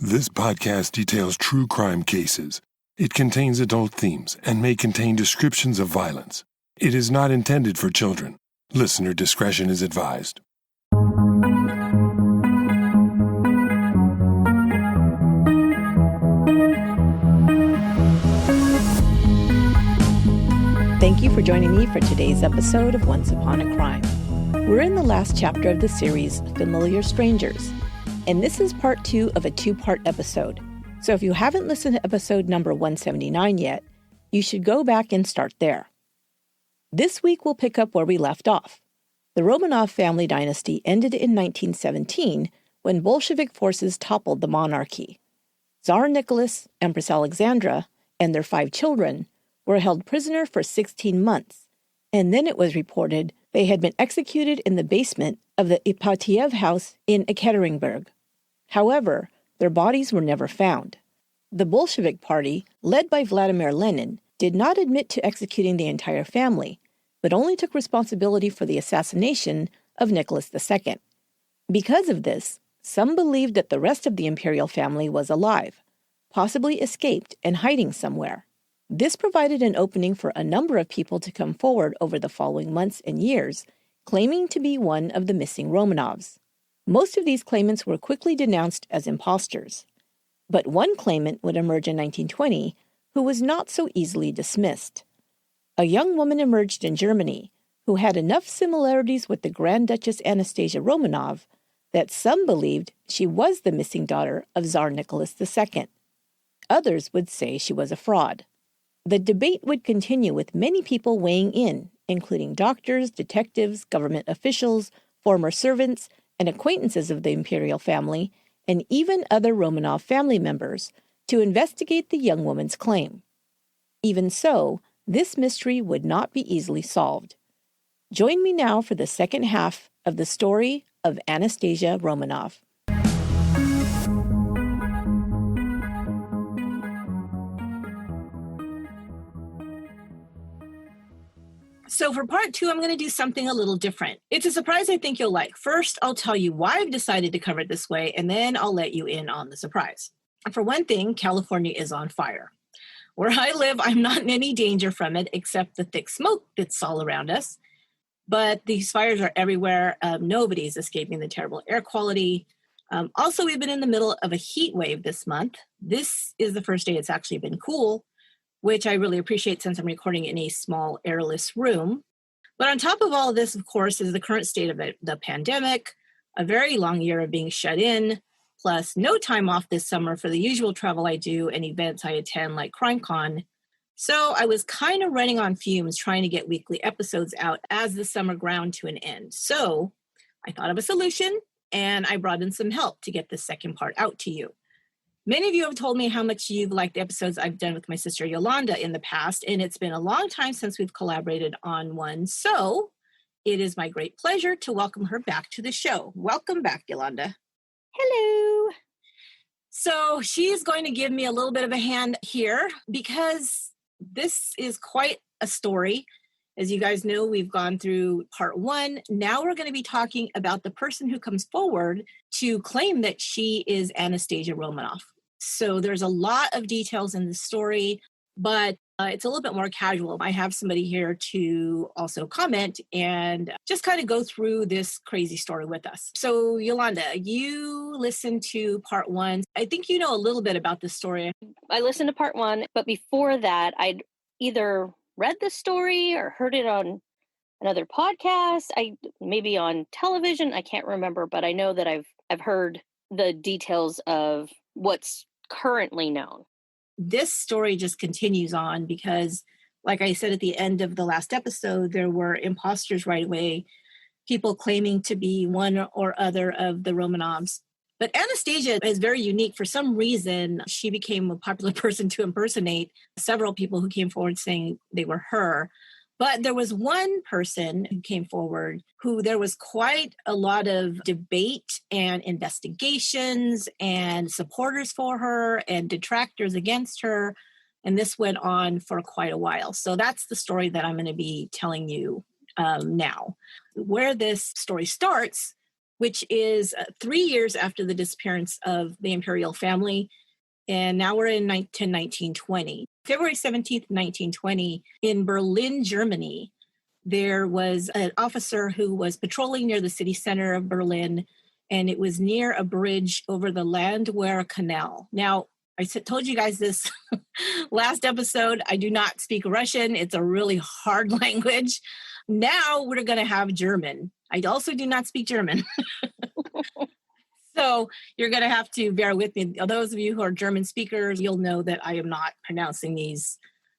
This podcast details true crime cases. It contains adult themes and may contain descriptions of violence. It is not intended for children. Listener discretion is advised. Thank you for joining me for today's episode of Once Upon a Crime. We're in the last chapter of the series, Familiar Strangers, and this is part 2 of a 2-part episode. So if you haven't listened to episode number 179 yet, you should go back and start there. This week we'll pick up where we left off. The Romanov family dynasty ended in 1917 when Bolshevik forces toppled the monarchy. Tsar Nicholas, Empress Alexandra, and their 5 children were held prisoner for 16 months, and then it was reported they had been executed in the basement of the Ipatiev house in Ekaterinburg. However, their bodies were never found. The Bolshevik Party, led by Vladimir Lenin, did not admit to executing the entire family, but only took responsibility for the assassination of Nicholas II. Because of this, some believed that the rest of the imperial family was alive, possibly escaped and hiding somewhere. This provided an opening for a number of people to come forward over the following months and years, claiming to be one of the missing Romanovs. Most of these claimants were quickly denounced as imposters. But one claimant would emerge in 1920 who was not so easily dismissed. A young woman emerged in Germany who had enough similarities with the Grand Duchess Anastasia Romanov that some believed she was the missing daughter of Tsar Nicholas II. Others would say she was a fraud. The debate would continue with many people weighing in, including doctors, detectives, government officials, former servants, and acquaintances of the imperial family, and even other Romanov family members, to investigate the young woman's claim. Even so, this mystery would not be easily solved. Join me now for the second half of the story of Anastasia Romanov. So for part 2, I'm going to do something a little different. It's a surprise I think you'll like. First, I'll tell you why I've decided to cover it this way, and then I'll let you in on the surprise. For one thing, California is on fire. Where I live, I'm not in any danger from it, except the thick smoke that's all around us. But these fires are everywhere. Nobody's escaping the terrible air quality. Also, we've been in the middle of a heat wave this month. This is the first day it's actually been cool, which I really appreciate since I'm recording in a small airless room. But on top of all of this, of course, is the current state of the pandemic, a very long year of being shut in, plus no time off this summer for the usual travel I do and events I attend like CrimeCon. So I was kind of running on fumes trying to get weekly episodes out as the summer ground to an end. So I thought of a solution, and I brought in some help to get the second part out to you. Many of you have told me how much you've liked the episodes I've done with my sister Yolanda in the past, and it's been a long time since we've collaborated on one, so it is my great pleasure to welcome her back to the show. Welcome back, Yolanda. Hello. So she's going to give me a little bit of a hand here because this is quite a story. As you guys know, we've gone through part 1. Now we're going to be talking about the person who comes forward to claim that she is Anastasia Romanov. So there's a lot of details in the story, but it's a little bit more casual. I have somebody here to also comment and just kind of go through this crazy story with us. So Yolanda, you listened to part 1. I think you know a little bit about this story. I listened to part 1, but before that, I'd either read the story or heard it on another podcast, maybe on television. I can't remember, but I know that I've heard the details of what's currently known. This story just continues on because, like I said at the end of the last episode, there were imposters right away, people claiming to be one or other of the Romanovs. But Anastasia is very unique. For some reason, she became a popular person to impersonate. Several people who came forward saying they were her. But there was one person who came forward who there was quite a lot of debate and investigations and supporters for her and detractors against her. And this went on for quite a while. So that's the story that I'm going to be telling you now. Where this story starts which is 3 years after the disappearance of the imperial family. And now we're in 1920. February 17th, 1920, in Berlin, Germany, there was an officer who was patrolling near the city center of Berlin, and it was near a bridge over the Landwehr Canal. Now, I told you guys this last episode. I do not speak Russian. It's a really hard language. Now we're going to have German. I also do not speak German. So you're going to have to bear with me. Those of you who are German speakers, you'll know that I am not pronouncing these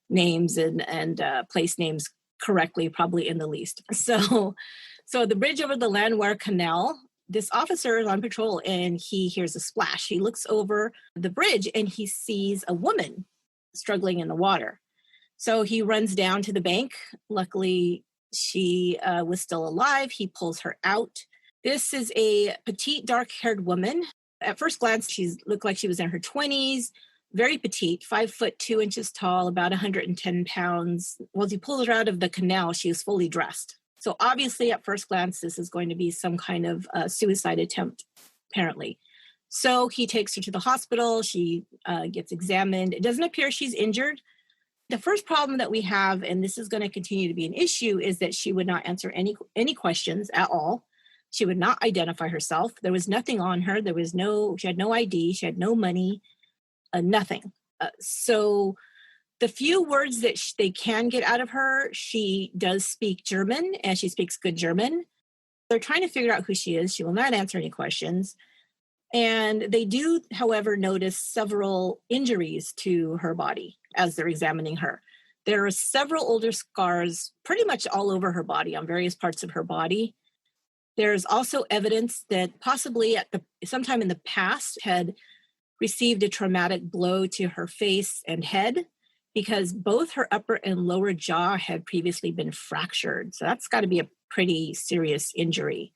names and place names correctly, probably in the least. So the bridge over the Landwehr Canal, this officer is on patrol and he hears a splash. He looks over the bridge and he sees a woman struggling in the water. So he runs down to the bank. Luckily, she was still alive. He pulls her out. This is a petite, dark-haired woman. At first glance, she looked like she was in her 20s, very petite, 5'2" tall, about 110 pounds. Well, as he pulls her out of the canal, she was fully dressed. So obviously, at first glance, this is going to be some kind of suicide attempt, apparently. So he takes her to the hospital. She gets examined. It doesn't appear she's injured. The first problem that we have, and this is going to continue to be an issue, is that she would not answer any questions at all. She would not identify herself. There was nothing on her. She had no ID. She had no money, nothing. So the few words that they can get out of her, she does speak German, and she speaks good German. They're trying to figure out who she is. She will not answer any questions. And they do, however, notice several injuries to her body as they're examining her. There are several older scars pretty much all over her body, on various parts of her body. There's also evidence that possibly sometime in the past had received a traumatic blow to her face and head, because both her upper and lower jaw had previously been fractured. So that's got to be a pretty serious injury.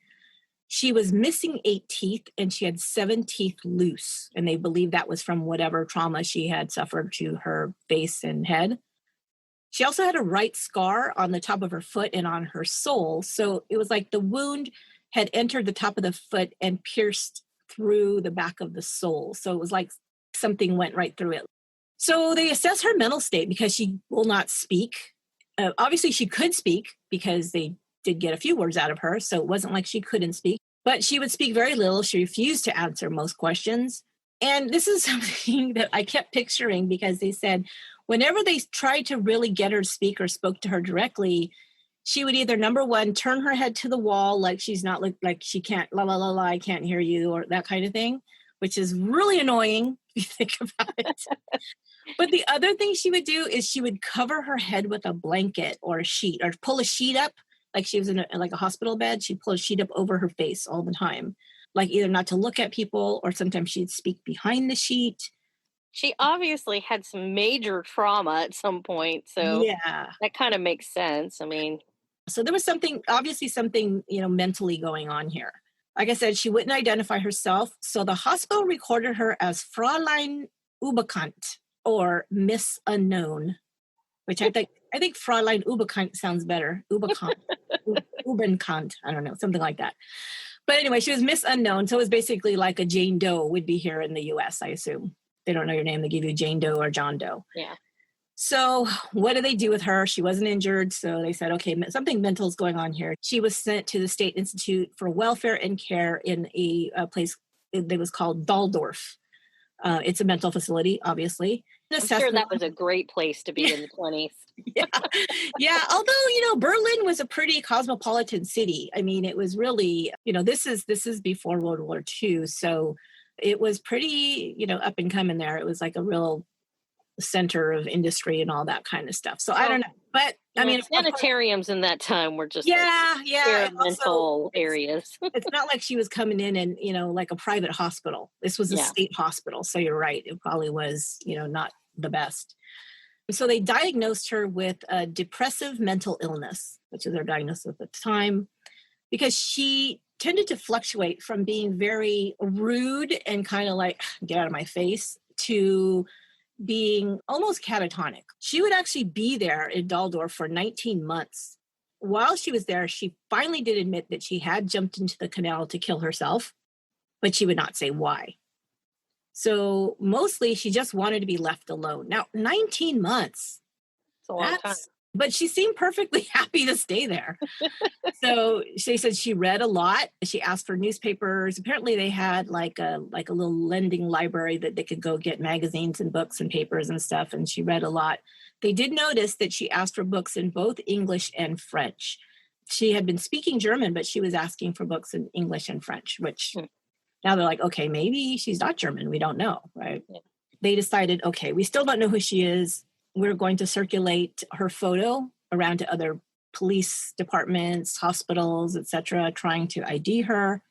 She was missing 8 teeth and she had 7 teeth loose. And they believe that was from whatever trauma she had suffered to her face and head. She also had a right scar on the top of her foot and on her sole. So it was like the wound had entered the top of the foot and pierced through the back of the sole. So it was like something went right through it. So they assess her mental state because she will not speak. Obviously, she could speak because they did get a few words out of her. So it wasn't like she couldn't speak. But she would speak very little. She refused to answer most questions. And this is something that I kept picturing because they said whenever they tried to really get her to speak or spoke to her directly, she would either, number one, turn her head to the wall like she's not like she can't, la, la, la, la, I can't hear you, or that kind of thing, which is really annoying if you think about it. But the other thing she would do is she would cover her head with a blanket or a sheet, or pull a sheet up like she was in a hospital bed. She'd pull a sheet up over her face all the time, like either not to look at people, or sometimes she'd speak behind the sheet. She obviously had some major trauma at some point. So yeah, that kind of makes sense. I mean, so there was obviously something, mentally going on here. Like I said, she wouldn't identify herself. So the hospital recorded her as Fraulein Unbekannt, or Miss Unknown, which I think Fraulein Unbekannt sounds better. Unbekannt, I don't know, something like that. But anyway, she was Miss Unknown. So it was basically like a Jane Doe would be here in the US, I assume. They don't know your name. They give you Jane Doe or John Doe. Yeah. So what do they do with her? She wasn't injured. So they said, okay, something mental is going on here. She was sent to the State Institute for Welfare and Care in a place that was called Waldorf. It's a mental facility, obviously. I'm sure that was a great place to be in the 20s. Yeah. Although, Berlin was a pretty cosmopolitan city. I mean, it was really, this is before World War II. So it was pretty, up and coming there. It was like a real center of industry and all that kind of stuff. So I don't know. But I mean, sanitariums in that time were just experimental areas. It's not like she was coming in and, like a private hospital. This was a state hospital. So you're right. It probably was, not the best. So they diagnosed her with a depressive mental illness, which is their diagnosis at the time, because she tended to fluctuate from being very rude and kind of like, get out of my face, to being almost catatonic. She would actually be there in Waldorf for 19 months while she was there, she finally did admit that she had jumped into the canal to kill herself, but she would not say why. So mostly she just wanted to be left alone. Now, 19 months. It's a long time. But she seemed perfectly happy to stay there. So she said she read a lot. She asked for newspapers. Apparently they had like a little lending library that they could go get magazines and books and papers and stuff. And she read a lot. They did notice that she asked for books in both English and French. She had been speaking German, but she was asking for books in English and French, which now they're like, okay, maybe she's not German. We don't know, right? Yeah. They decided, okay, we still don't know who she is. We're going to circulate her photo around to other police departments, hospitals, etc., trying to ID her.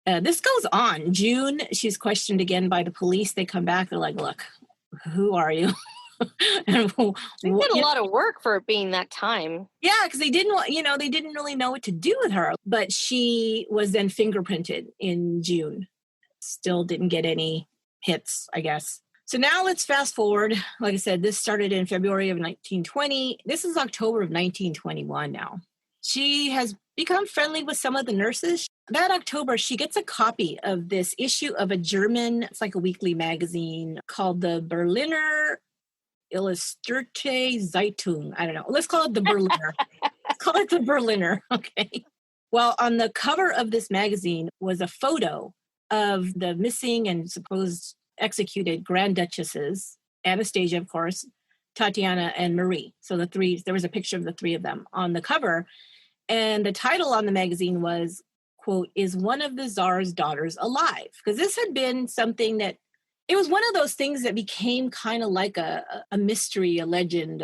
This goes on. June, she's questioned again by the police. They come back. They're like, look, who are you? And they did a lot of work for it being that time. Yeah, because they didn't really know what to do with her. But she was then fingerprinted in June. Still didn't get any hits, I guess. So now let's fast forward. Like I said, this started in February of 1920. This is October of 1921 now. She has become friendly with some of the nurses. That October, she gets a copy of this issue of a German, it's like a weekly magazine called the Berliner Illustrierte Zeitung. I don't know. Let's call it the Berliner. Let's call it the Berliner. Okay. Well, on the cover of this magazine was a photo of the missing and supposed executed Grand Duchesses, Anastasia, of course, Tatiana, and Marie. So the three, there was a picture of the three of them on the cover. And the title on the magazine was, quote, "Is one of the Tsar's daughters alive?" Because this had been something that, it was one of those things that became kind of like a mystery, a legend.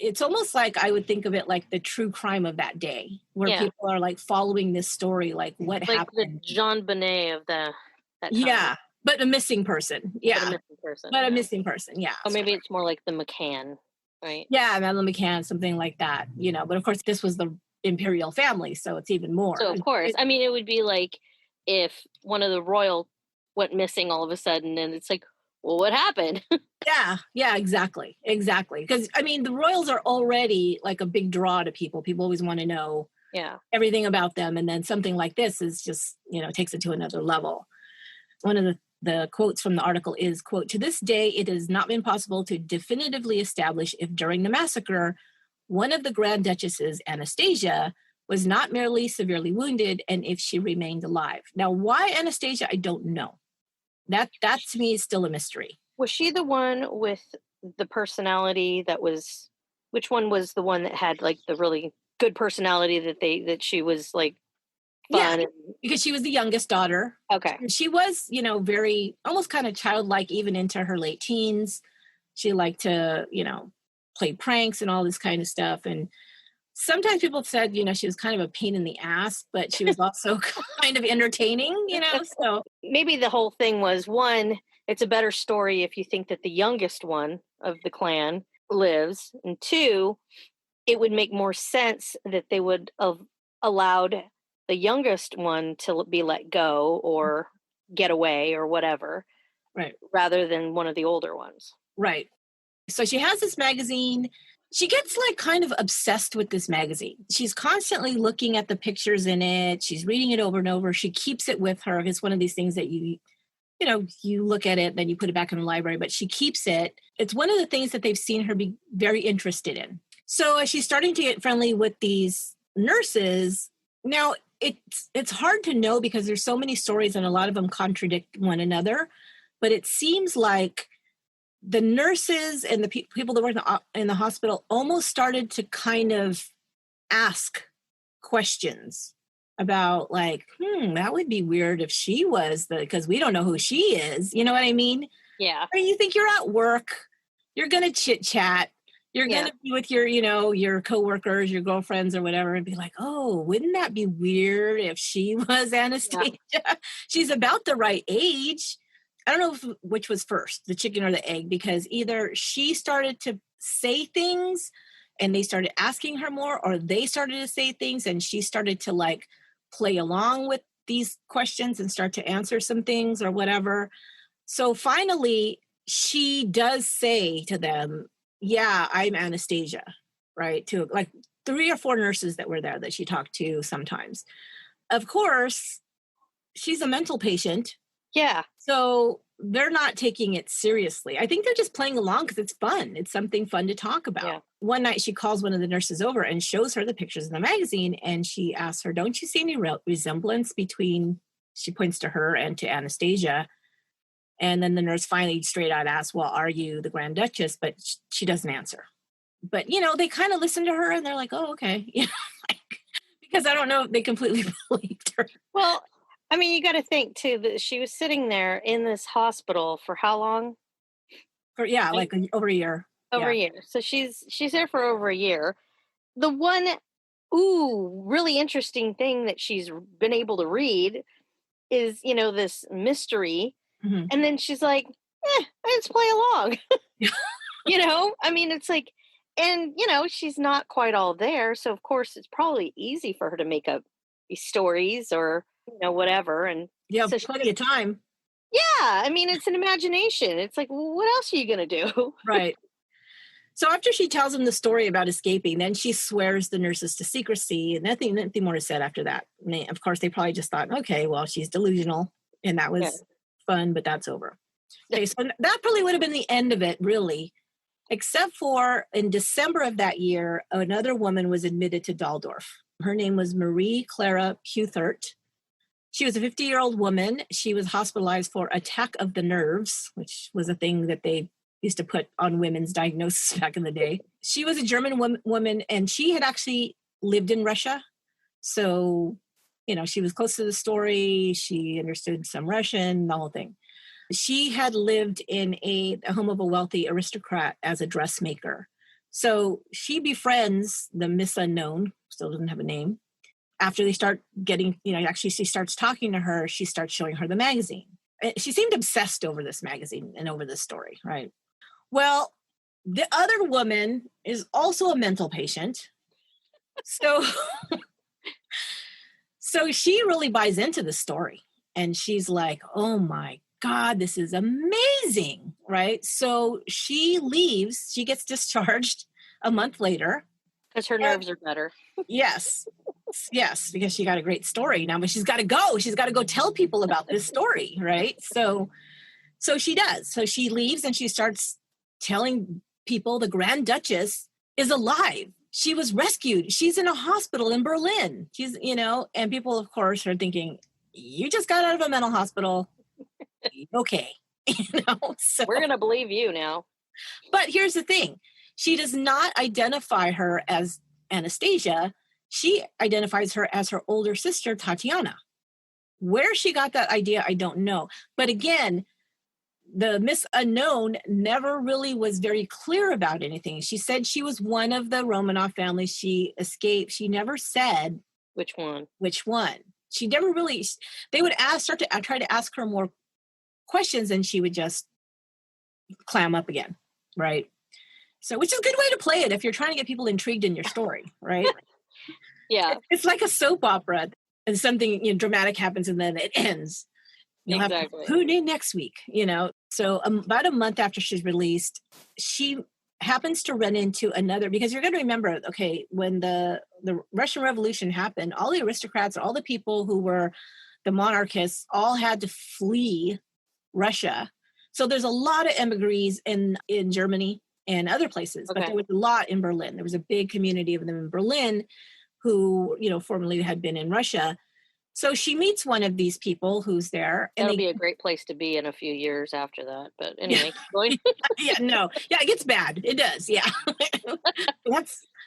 It's almost like, I would think of it like the true crime of that day, where people are like following this story, like what happened. Like the Jean Bonnet of that time. Yeah. But a missing person. Yeah. But a missing person. But a missing person. Yeah. Or maybe it's more like the McCann, right? Yeah, Madeleine McCann, something like that, But of course, this was the imperial family, so it's even more. So, of course. I mean, it would be like if one of the royal went missing all of a sudden, and it's like, well, what happened? Yeah, exactly. Because, I mean, the royals are already like a big draw to people. People always want to know everything about them. And then something like this is just, takes it to another level. One of the quotes from the article is, quote, "To this day, it has not been possible to definitively establish if during the massacre, one of the Grand Duchesses, Anastasia, was not merely severely wounded and if she remained alive." Now, why Anastasia? I don't know. That to me is still a mystery. Was she the one with the personality that was, which one was the one that had like the really good personality that she was like fun? Yeah, because she was the youngest daughter. Okay. She was, very, almost kind of childlike, even into her late teens. She liked to, play pranks and all this kind of stuff. And sometimes people said, she was kind of a pain in the ass, but she was also kind of entertaining, so. Maybe the whole thing was, one, it's a better story if you think that the youngest one of the clan lives. And two, it would make more sense that they would have allowed the youngest one to be let go or get away or whatever, right? Rather than one of the older ones. Right. So she has this magazine. She gets like kind of obsessed with this magazine. She's constantly looking at the pictures in it. She's reading it over and over. She keeps it with her. It's one of these things that you look at it, then you put it back in the library, but she keeps it. It's one of the things that they've seen her be very interested in. So as she's starting to get friendly with these nurses, now it's hard to know because there's so many stories and a lot of them contradict one another, but it seems like the nurses and the people that work in the hospital almost started to kind of ask questions about like, that would be weird if she was because we don't know who she is. You know what I mean? Yeah. Or you think you're at work, you're going to chit chat. You're going to be with your, your coworkers, your girlfriends or whatever, and be like, oh, wouldn't that be weird if she was Anastasia? Yeah. She's about the right age. I don't know which was first, the chicken or the egg, because either she started to say things and they started asking her more, or they started to say things and she started to like play along with these questions and start to answer some things or whatever. So finally, she does say to them, yeah, I'm Anastasia, right? To like 3 or 4 nurses that were there that she talked to sometimes. Of course, she's a mental patient. Yeah. So they're not taking it seriously. I think they're just playing along because it's fun. It's something fun to talk about. Yeah. One night she calls one of the nurses over and shows her the pictures in the magazine. And she asks her, don't you see any resemblance between, she points to her and to Anastasia. And then the nurse finally straight out asks, well, are you the Grand Duchess? But she doesn't answer. But, they kind of listen to her and they're like, oh, okay. Because I don't know if they completely believed her. Well, I mean, you got to think too that she was sitting there in this hospital for how long? Over a year. Over a year. So she's there for over a year. The one, really interesting thing that she's been able to read is, this mystery. Mm-hmm. And then she's like, let's play along. I mean, it's like, and, she's not quite all there. So, of course, it's probably easy for her to make up these stories or, whatever. And yeah, so plenty of time. Yeah. I mean, it's an imagination. It's like, well, what else are you going to do? Right. So after she tells him the story about escaping, then she swears the nurses to secrecy and nothing more is said after that. And of course, they probably just thought, okay, well, she's delusional and that was fun, but that's over. Okay, so that probably would have been the end of it, really. Except for in December of that year, another woman was admitted to Daldorf. Her name was Marie Clara Puthert. She was a 50-year-old woman. She was hospitalized for attack of the nerves, which was a thing that they used to put on women's diagnosis back in the day. She was a German woman, and she had actually lived in Russia. So, she was close to the story. She understood some Russian, the whole thing. She had lived in a home of a wealthy aristocrat as a dressmaker. So she befriends the Miss Unknown, still doesn't have a name. After they start getting, actually she starts talking to her, she starts showing her the magazine. She seemed obsessed over this magazine and over this story, right? Well, the other woman is also a mental patient. So, so she really buys into the story. And she's like, oh my God, this is amazing, right? So she leaves, she gets discharged a month later. Because her nerves are better. Yes, because she got a great story now, but she's got to go tell people about this story, right? So she does. So she leaves and she starts telling people the Grand Duchess is alive. She was rescued. She's in a hospital in Berlin. She's, and people, of course, are thinking, you just got out of a mental hospital. Okay. So we're going to believe you now. But here's the thing. She does not identify her as Anastasia. She identifies her as her older sister, Tatiana. Where she got that idea, I don't know. But again, the Miss Unknown never really was very clear about anything. She said she was one of the Romanov family. She escaped. She never said which one. She never really, they would try to ask her more questions and she would just clam up again, right? So, which is a good way to play it if you're trying to get people intrigued in your story, right? Yeah. It's like a soap opera and something dramatic happens and then it ends. You'll exactly. have to tune in next week, So about a month after she's released, she happens to run into another, because you're going to remember, okay, when the Russian Revolution happened, all the aristocrats, all the people who were the monarchists all had to flee Russia. So there's a lot of emigres in Germany and other places, but there was a lot in Berlin. There was a big community of them in Berlin who, formerly had been in Russia. So she meets one of these people who's there. And that'll be a great place to be in a few years after that. But anyway, going. It gets bad. It does. Yeah.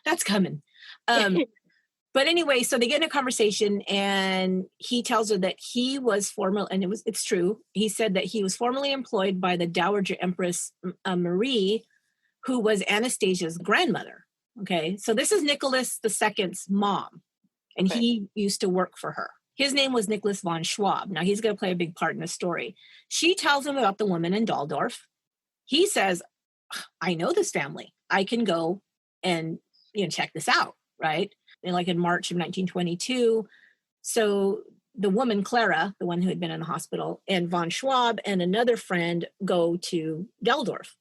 that's coming. But anyway, so they get in a conversation and he tells her that he was and it's true. He said that he was formerly employed by the Dowager Empress Marie, who was Anastasia's grandmother. Okay. So this is Nicholas II's mom, and he used to work for her. His name was Nicholas von Schwab. Now he's going to play a big part in the story. She tells him about the woman in Daldorf. He says, I know this family. I can go and, check this out. Right. And like in March of 1922. So the woman, Clara, the one who had been in the hospital, and von Schwab and another friend go to Daldorf.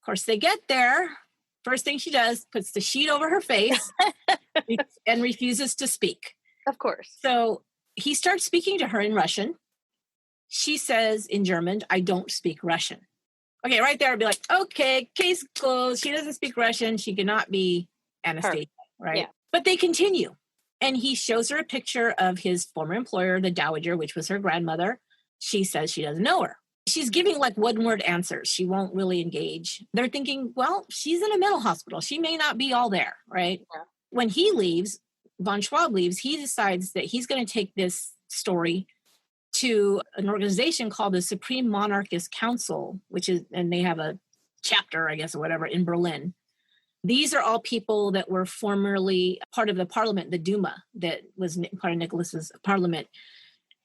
Of course, they get there. First thing she does, puts the sheet over her face and refuses to speak. Of course. So he starts speaking to her in Russian. She says in German, I don't speak Russian. Okay, right there, I'd be like, okay, case closed. She doesn't speak Russian. She cannot be Anastasia, right? Yeah. But they continue. And he shows her a picture of his former employer, the Dowager, which was her grandmother. She says she doesn't know her. She's giving like one-word answers. She won't really engage. They're thinking, well, she's in a mental hospital. She may not be all there, right? Yeah. When he leaves, von Schwab leaves, he decides that he's going to take this story to an organization called the Supreme Monarchist Council, and they have a chapter, I guess, or whatever, in Berlin. These are all people that were formerly part of the parliament, the Duma, that was part of Nicholas's parliament.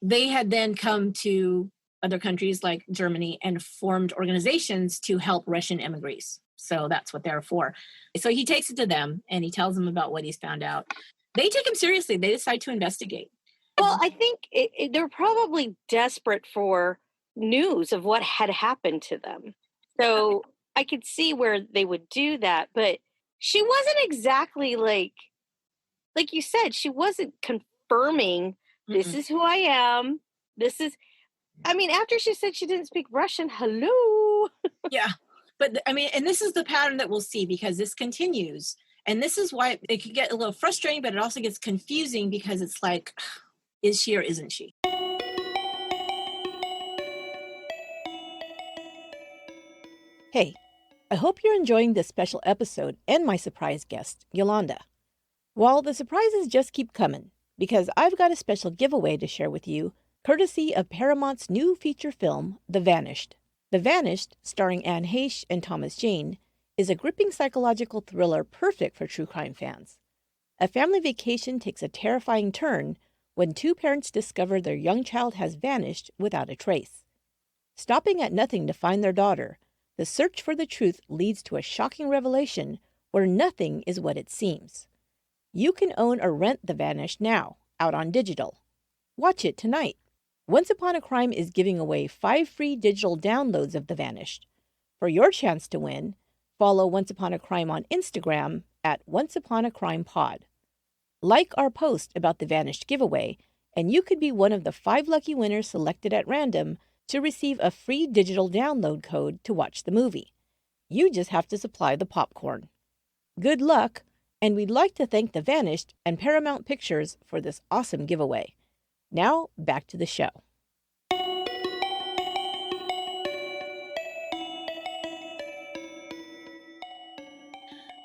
They had then come to other countries like Germany and formed organizations to help Russian emigres. So that's what they're for. So he takes it to them and he tells them about what he's found out. They take him seriously. They decide to investigate. Well, I think they're probably desperate for news of what had happened to them. So I could see where they would do that, but she wasn't exactly like you said, she wasn't confirming this is who I am. After she said she didn't speak Russian, hello. Yeah. But and this is the pattern that we'll see because this continues. And this is why it can get a little frustrating, but it also gets confusing because it's like, is she or isn't she? Hey, I hope you're enjoying this special episode and my surprise guest, Yolanda. Well, the surprises just keep coming because I've got a special giveaway to share with you, courtesy of Paramount's new feature film, The Vanished. The Vanished, starring Anne Heche and Thomas Jane, is a gripping psychological thriller perfect for true crime fans. A family vacation takes a terrifying turn when two parents discover their young child has vanished without a trace. Stopping at nothing to find their daughter, the search for the truth leads to a shocking revelation where nothing is what it seems. You can own or rent The Vanished now, out on digital. Watch it tonight. Once Upon a Crime is giving away 5 free digital downloads of The Vanished. For your chance to win, follow Once Upon a Crime on Instagram at Once Upon a Crime Pod. Like our post about the Vanished giveaway, and you could be one of the 5 lucky winners selected at random to receive a free digital download code to watch the movie. You just have to supply the popcorn. Good luck, and we'd like to thank The Vanished and Paramount Pictures for this awesome giveaway. Now, back to the show.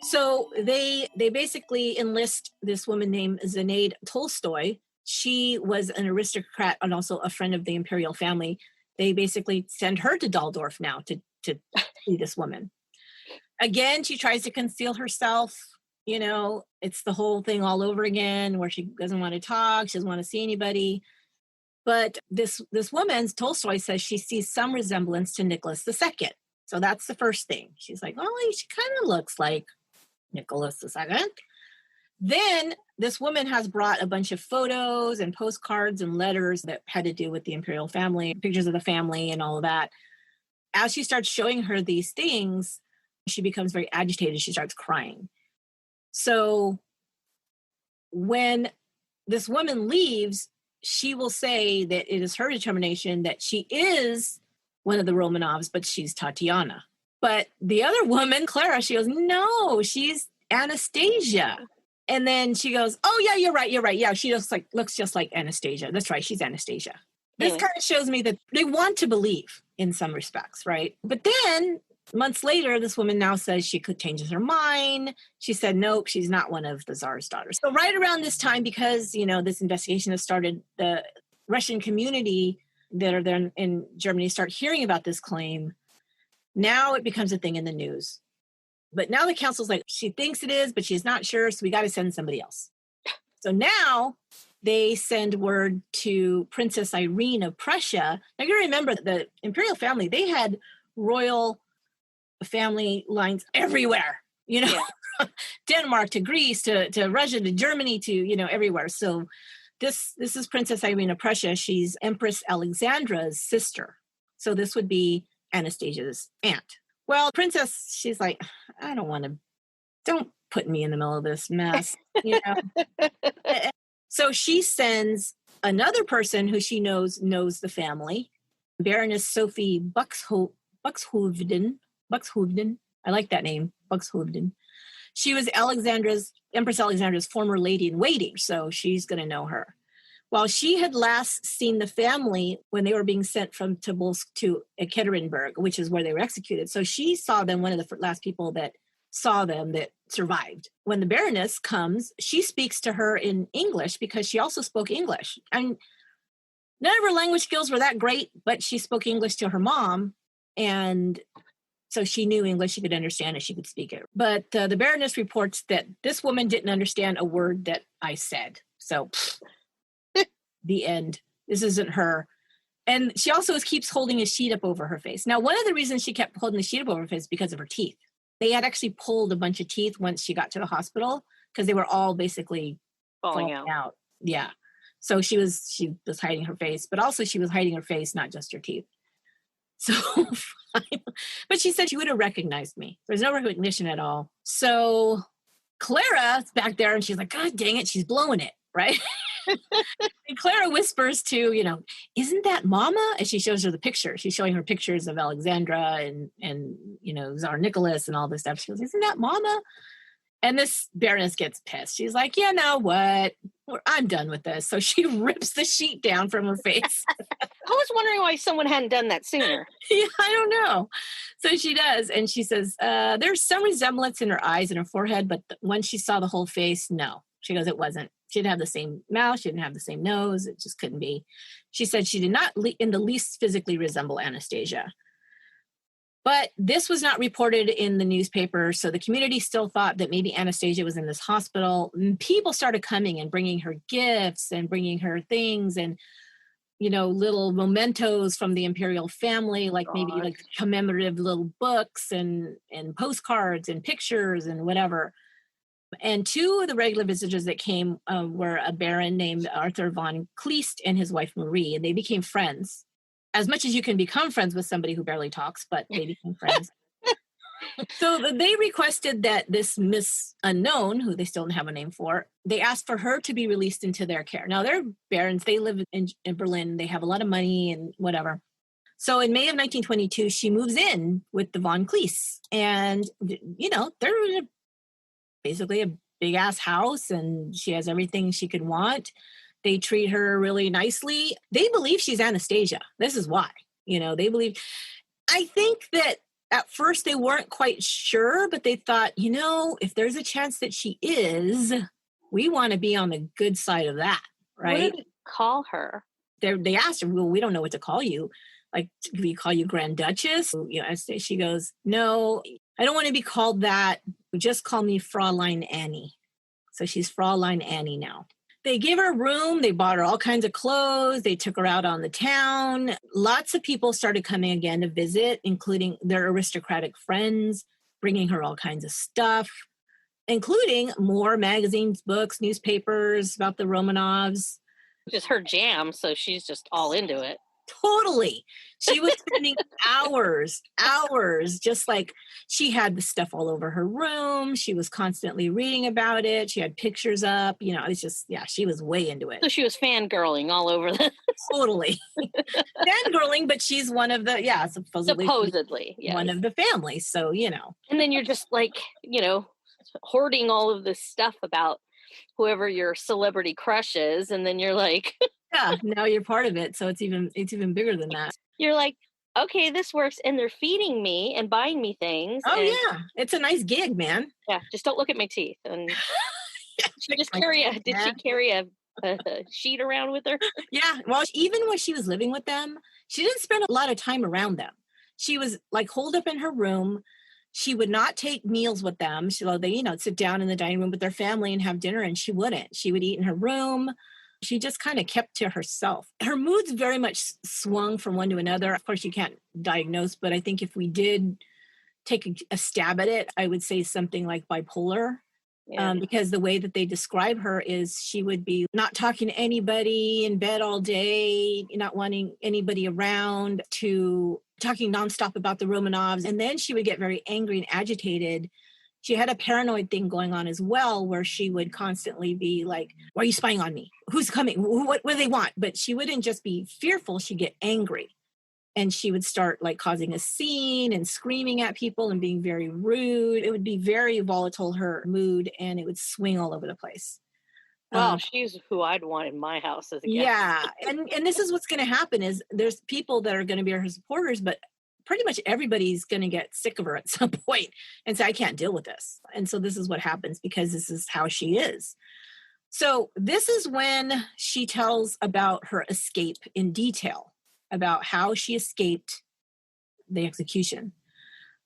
So they basically enlist this woman named Zinaida Tolstoy. She was an aristocrat and also a friend of the imperial family. They basically send her to Waldorf now to see this woman. Again, she tries to conceal herself. It's the whole thing all over again where she doesn't want to talk. She doesn't want to see anybody. But this woman, Tolstoy, says she sees some resemblance to Nicholas II. So that's the first thing. She's like, oh, she kind of looks like Nicholas II. Then this woman has brought a bunch of photos and postcards and letters that had to do with the imperial family, pictures of the family and all of that. As she starts showing her these things, she becomes very agitated. She starts crying. So when this woman leaves, she will say that it is her determination that she is one of the Romanovs, but she's Tatiana. But the other woman, Clara, she goes, no, she's Anastasia. And then she goes, oh, yeah, you're right. Yeah, she looks just like Anastasia. That's right, she's Anastasia. This kind of shows me that they want to believe in some respects, right? But then months later, this woman now says she could change her mind. She said, nope, she's not one of the Tsar's daughters. So right around this time, because, this investigation has started, the Russian community that are there in Germany start hearing about this claim. Now it becomes a thing in the news. But now the council's like, she thinks it is, but she's not sure, so we got to send somebody else. So now they send word to Princess Irene of Prussia. Now you remember the imperial family, they had royal family lines everywhere, Denmark to Greece to Russia to Germany to, everywhere. So this is Princess Irene of Prussia. She's Empress Alexandra's sister. So this would be Anastasia's aunt. Well, Princess, she's like, I don't putting me in the middle of this mess, you know. So she sends another person who she knows the family, Baroness Sophie Buxhoevden. I like that name, Buxhoevden. She was Empress Alexandra's former lady in waiting, so she's going to know her. Well, she had last seen the family when they were being sent from Tobolsk to Ekaterinburg, which is where they were executed. So she saw them, one of the last people that saw them that survived. When the Baroness comes, she speaks to her in English because she also spoke English. And none of her language skills were that great, but she spoke English to her mom. And so she knew English, she could understand it, she could speak it. But the Baroness reports that this woman didn't understand a word that I said. So the end. This isn't her. And she also keeps holding a sheet up over her face. Now, one of the reasons she kept holding the sheet up over her face is because of her teeth. They had actually pulled a bunch of teeth once she got to the hospital because they were all basically falling out. Yeah. So she was hiding her face, but also she was hiding her face, not just her teeth. So, but she said she would have recognized me. There's no recognition at all. So Clara's back there and she's like, God dang it, she's blowing it, right? And Clara whispers to, isn't that Mama? And she shows her the picture. She's showing her pictures of Alexandra and Tsar Nicholas and all this stuff. She goes, isn't that Mama? And this Baroness gets pissed. She's like, you know what? I'm done with this. So she rips the sheet down from her face. I was wondering why someone hadn't done that sooner. Yeah, I don't know. So she does. And she says, there's some resemblance in her eyes and her forehead, but when she saw the whole face, no. She goes, it wasn't. She didn't have the same mouth. She didn't have the same nose. It just couldn't be. She said she did not in the least physically resemble Anastasia. But this was not reported in the newspaper, so the community still thought that maybe Anastasia was in this hospital. And people started coming and bringing her gifts and bringing her things and, little mementos from the imperial family, like maybe like commemorative little books and postcards and pictures and whatever. And two of the regular visitors that came were a baron named Arthur von Kleist and his wife Marie, and they became friends. As much as you can become friends with somebody who barely talks, but they became friends. So they requested that this Miss Unknown, who they still don't have a name for, they asked for her to be released into their care. Now, they're barons. They live in Berlin. They have a lot of money and whatever. So in May of 1922, she moves in with the von Kleist. And, they're basically a big-ass house, and she has everything she could want. They treat her really nicely. They believe she's Anastasia. This is why. They believe. I think that at first they weren't quite sure, but they thought, if there's a chance that she is, we want to be on the good side of that, right? What did they call her? They asked her, well, we don't know what to call you. Like, do we call you Grand Duchess? She goes, no, I don't want to be called that. Just call me Fraulein Annie. So she's Fraulein Annie now. They gave her a room. They bought her all kinds of clothes. They took her out on the town. Lots of people started coming again to visit, including their aristocratic friends, bringing her all kinds of stuff, including more magazines, books, newspapers about the Romanovs. Just her jam, so she's just all into it. Totally. She was spending hours, just like she had the stuff all over her room. She was constantly reading about it. She had pictures up, it's just, she was way into it. So she was fangirling all over the... Totally. Fangirling, but she's one of the, supposedly yes. One of the family. So, And then you're just like, hoarding all of this stuff about whoever your celebrity crush is. And then you're like... Yeah, now you're part of it, so it's even bigger than that. You're like, okay, this works, and they're feeding me and buying me things. Oh yeah, it's a nice gig, man. Yeah, just don't look at my teeth. And she just did she carry a sheet around with her? Yeah, well, even when she was living with them, she didn't spend a lot of time around them. She was like holed up in her room. She would not take meals with them. They sit down in the dining room with their family and have dinner, and she wouldn't. She would eat in her room. She just kind of kept to herself. Her moods very much swung from one to another. Of course, you can't diagnose, but I think if we did take a stab at it, I would say something like bipolar. Yeah. Because the way that they describe her is she would be not talking to anybody, in bed all day, not wanting anybody around, to talking nonstop about the Romanovs. And then she would get very angry and agitated She had a paranoid thing going on as well, where she would constantly be like, why are you spying on me? Who's coming? What do they want? But she wouldn't just be fearful. She'd get angry. And she would start like causing a scene and screaming at people and being very rude. It would be very volatile, her mood, and it would swing all over the place. Well, she's who I'd want in my house as a guest. Yeah. And this is what's going to happen is there's people that are going to be her supporters, but pretty much everybody's going to get sick of her at some point and say, I can't deal with this. And so this is what happens because this is how she is. So this is when she tells about her escape in detail, about how she escaped the execution.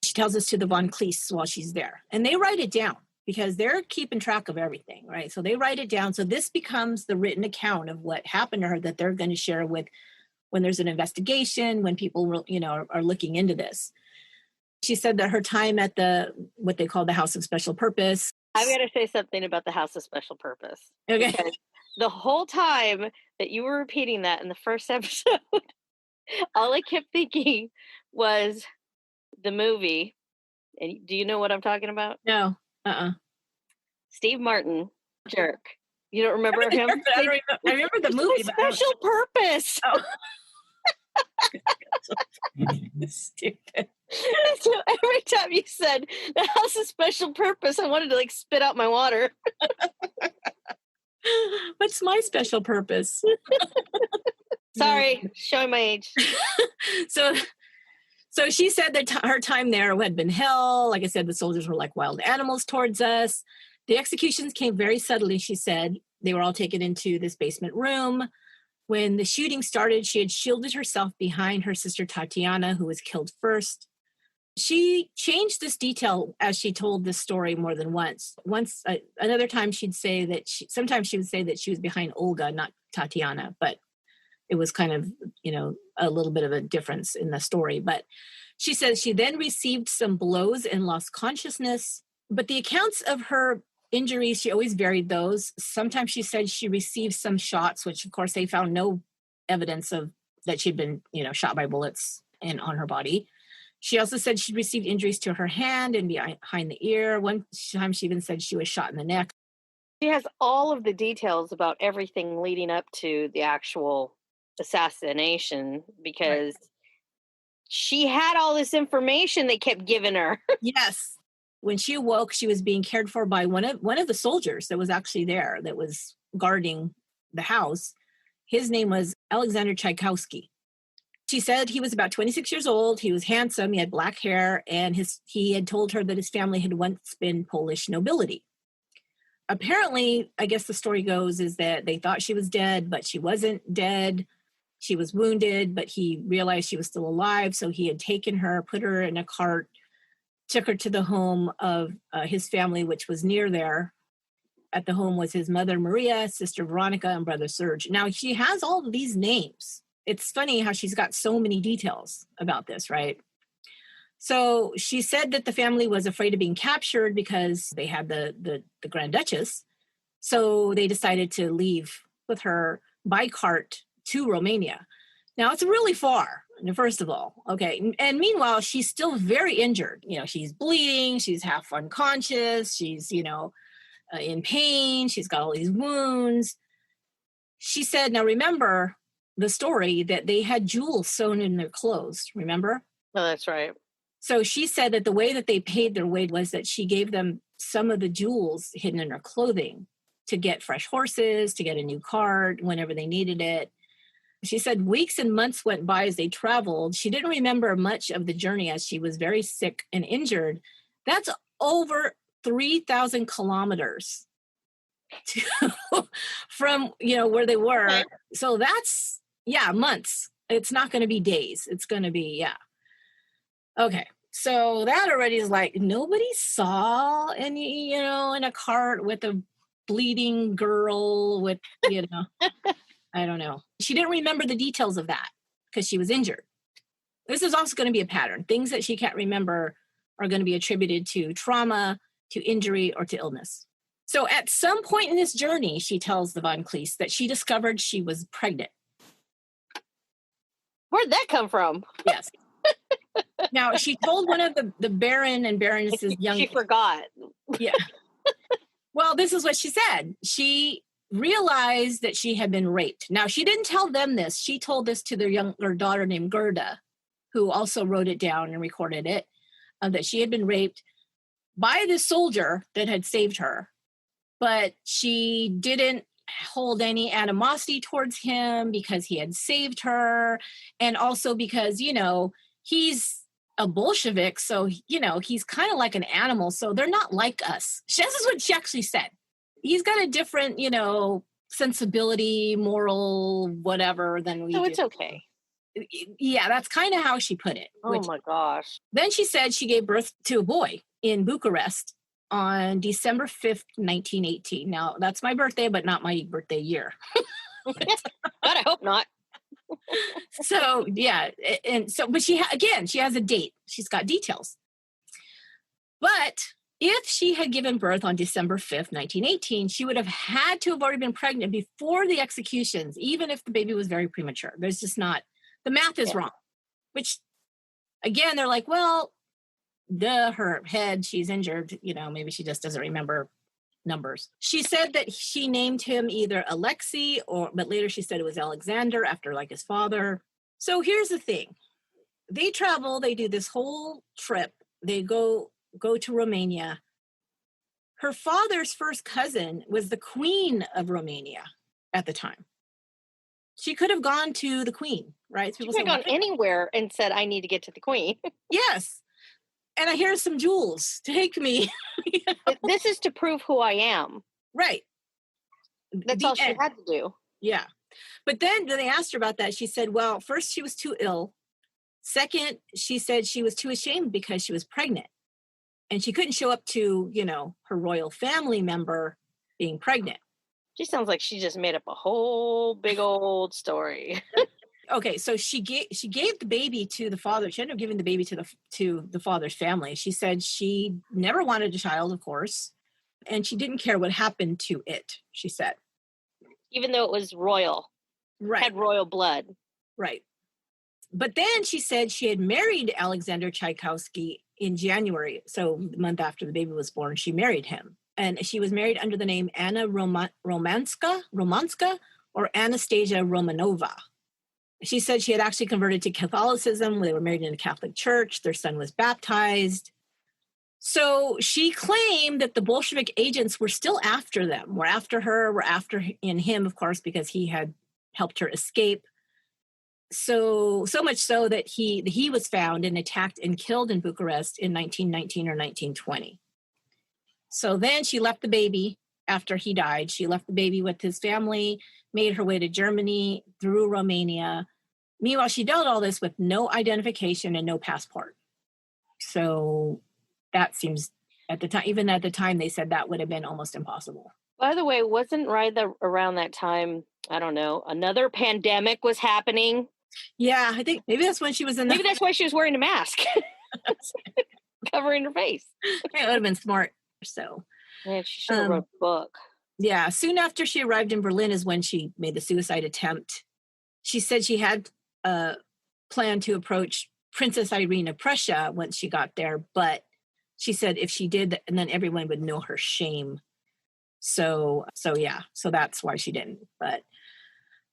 She tells us to the Von Cleese while she's there. And they write it down because they're keeping track of everything, right? So they write it down. So this becomes the written account of what happened to her that they're going to share with when there's an investigation, when people, are looking into this. She said that her time at what they call the House of Special Purpose. I've got to say something about the House of Special Purpose. Okay. Because the whole time that you were repeating that in the first episode, all I kept thinking was the movie. And do you know what I'm talking about? No. Steve Martin, jerk. You don't remember him? I remember the movie. Special Purpose. Oh. Stupid. So every time you said the House of Special Purpose, I wanted to like spit out my water. What's my special purpose? Sorry, showing my age. So she said that her time there had been hell. Like I said, the soldiers were like wild animals towards us. The executions came very suddenly, she said. They were all taken into this basement room. When the shooting started, she had shielded herself behind her sister Tatiana, who was killed first. She changed this detail as she told this story more than once. Another time she'd say that sometimes she would say that she was behind Olga, not Tatiana, but it was kind of, a little bit of a difference in the story. But she says she then received some blows and lost consciousness. But the accounts of her injuries, she always varied those. Sometimes she said she received some shots, which of course they found no evidence of that she'd been, shot by bullets on her body. She also said she'd received injuries to her hand and behind the ear. One time she even said she was shot in the neck. She has all of the details about everything leading up to the actual assassination because she had all this information they kept giving her. Yes. When she awoke, she was being cared for by one of the soldiers that was actually there, that was guarding the house. His name was Alexander Tchaikovsky. She said he was about 26 years old. He was handsome. He had black hair, and he had told her that his family had once been Polish nobility. Apparently, I guess the story goes is that they thought she was dead, but she wasn't dead. She was wounded, but he realized she was still alive. So he had taken her, put her in a cart, took her to the home of his family, which was near there. At the home was his mother, Maria, sister Veronica, and brother Serge. Now, she has all of these names. It's funny how she's got so many details about this, right? So she said that the family was afraid of being captured because they had the Grand Duchess. So they decided to leave with her by cart to Romania. Now, it's really far, first of all, okay? And meanwhile, she's still very injured. She's bleeding, she's half unconscious, she's, in pain, she's got all these wounds. She said, now remember the story that they had jewels sewn in their clothes, remember? Oh, that's right. So she said that the way that they paid their way was that she gave them some of the jewels hidden in her clothing to get fresh horses, to get a new cart whenever they needed it. She said weeks and months went by as they traveled. She didn't remember much of the journey as she was very sick and injured. That's over 3,000 kilometers from, where they were. Okay. So that's, months. It's not going to be days. It's going to be, Okay. So that already is like, nobody saw any, in a cart with a bleeding girl with, I don't know. She didn't remember the details of that because she was injured. This is also going to be a pattern. Things that she can't remember are going to be attributed to trauma, to injury, or to illness. So at some point in this journey, she tells the Von Cleese that she discovered she was pregnant. Where'd that come from? Yes. Now, she told one of the Baron and Baroness's young... She forgot. Yeah. Well, this is what she said. She realized that she had been raped. Now, she didn't tell them this. She told this to their younger daughter named Gerda, who also wrote it down and recorded it, that she had been raped by the soldier that had saved her. But she didn't hold any animosity towards him because he had saved her. And also because, he's a Bolshevik. So, he's kind of like an animal. So they're not like us. This is what she actually said. He's got a different, sensibility, moral, whatever than we do. So it's okay. Yeah, that's kind of how she put it. Oh my gosh. Then she said she gave birth to a boy in Bucharest on December 5th, 1918. Now, that's my birthday, but not my birthday year. God, I hope not. So, yeah. And so, but she has a date. She's got details. But if she had given birth on December 5th, 1918, she would have had to have already been pregnant before the executions, even if the baby was very premature. There's just not, the math is wrong. Which, again, they're like, well, her head, she's injured, maybe she just doesn't remember numbers. She said that she named him either Alexei but later she said it was Alexander after like his father. So here's the thing. They travel, they do this whole trip. They go to Romania. Her father's first cousin was the Queen of Romania at the time. She could have gone to the Queen, right? She could have gone anywhere and said, I need to get to the Queen. Yes. And I hear some jewels. Take me. This is to prove who I am. Right. That's all she had to do. Yeah. But then when they asked her about that, she said, well, first, she was too ill. Second, she said she was too ashamed because she was pregnant. And she couldn't show up to, her royal family member being pregnant. She sounds like she just made up a whole big old story. Okay, so she gave the baby to the father. She ended up giving the baby to the father's family. She said she never wanted a child, of course, and she didn't care what happened to it, she said. Even though it was royal. Right. Had royal blood. Right. But then she said she had married Alexander Tchaikovsky in January. So the month after the baby was born, she married him. And she was married under the name Anna Romanska or Anastasia Romanova. She said she had actually converted to Catholicism. They were married in a Catholic church. Their son was baptized. So she claimed that the Bolshevik agents were still after them, were after her, were after him, of course, because he had helped her escape. So much so that he was found and attacked and killed in Bucharest in 1919 or 1920. So then she left the baby after he died. She left the baby with his family, made her way to Germany, through Romania. Meanwhile, she dealt all this with no identification and no passport. So that seems, even at the time, they said that would have been almost impossible. By the way, wasn't around that time, I don't know, another pandemic was happening? Yeah, I think maybe that's when she was Maybe that's why she was wearing a mask. Covering her face. It would have been smart. So, man, she should have wrote a book. Yeah, soon after she arrived in Berlin is when she made the suicide attempt. She said she had planned to approach Princess Irene of Prussia once she got there, but she said if she did, and then everyone would know her shame. So that's why she didn't. But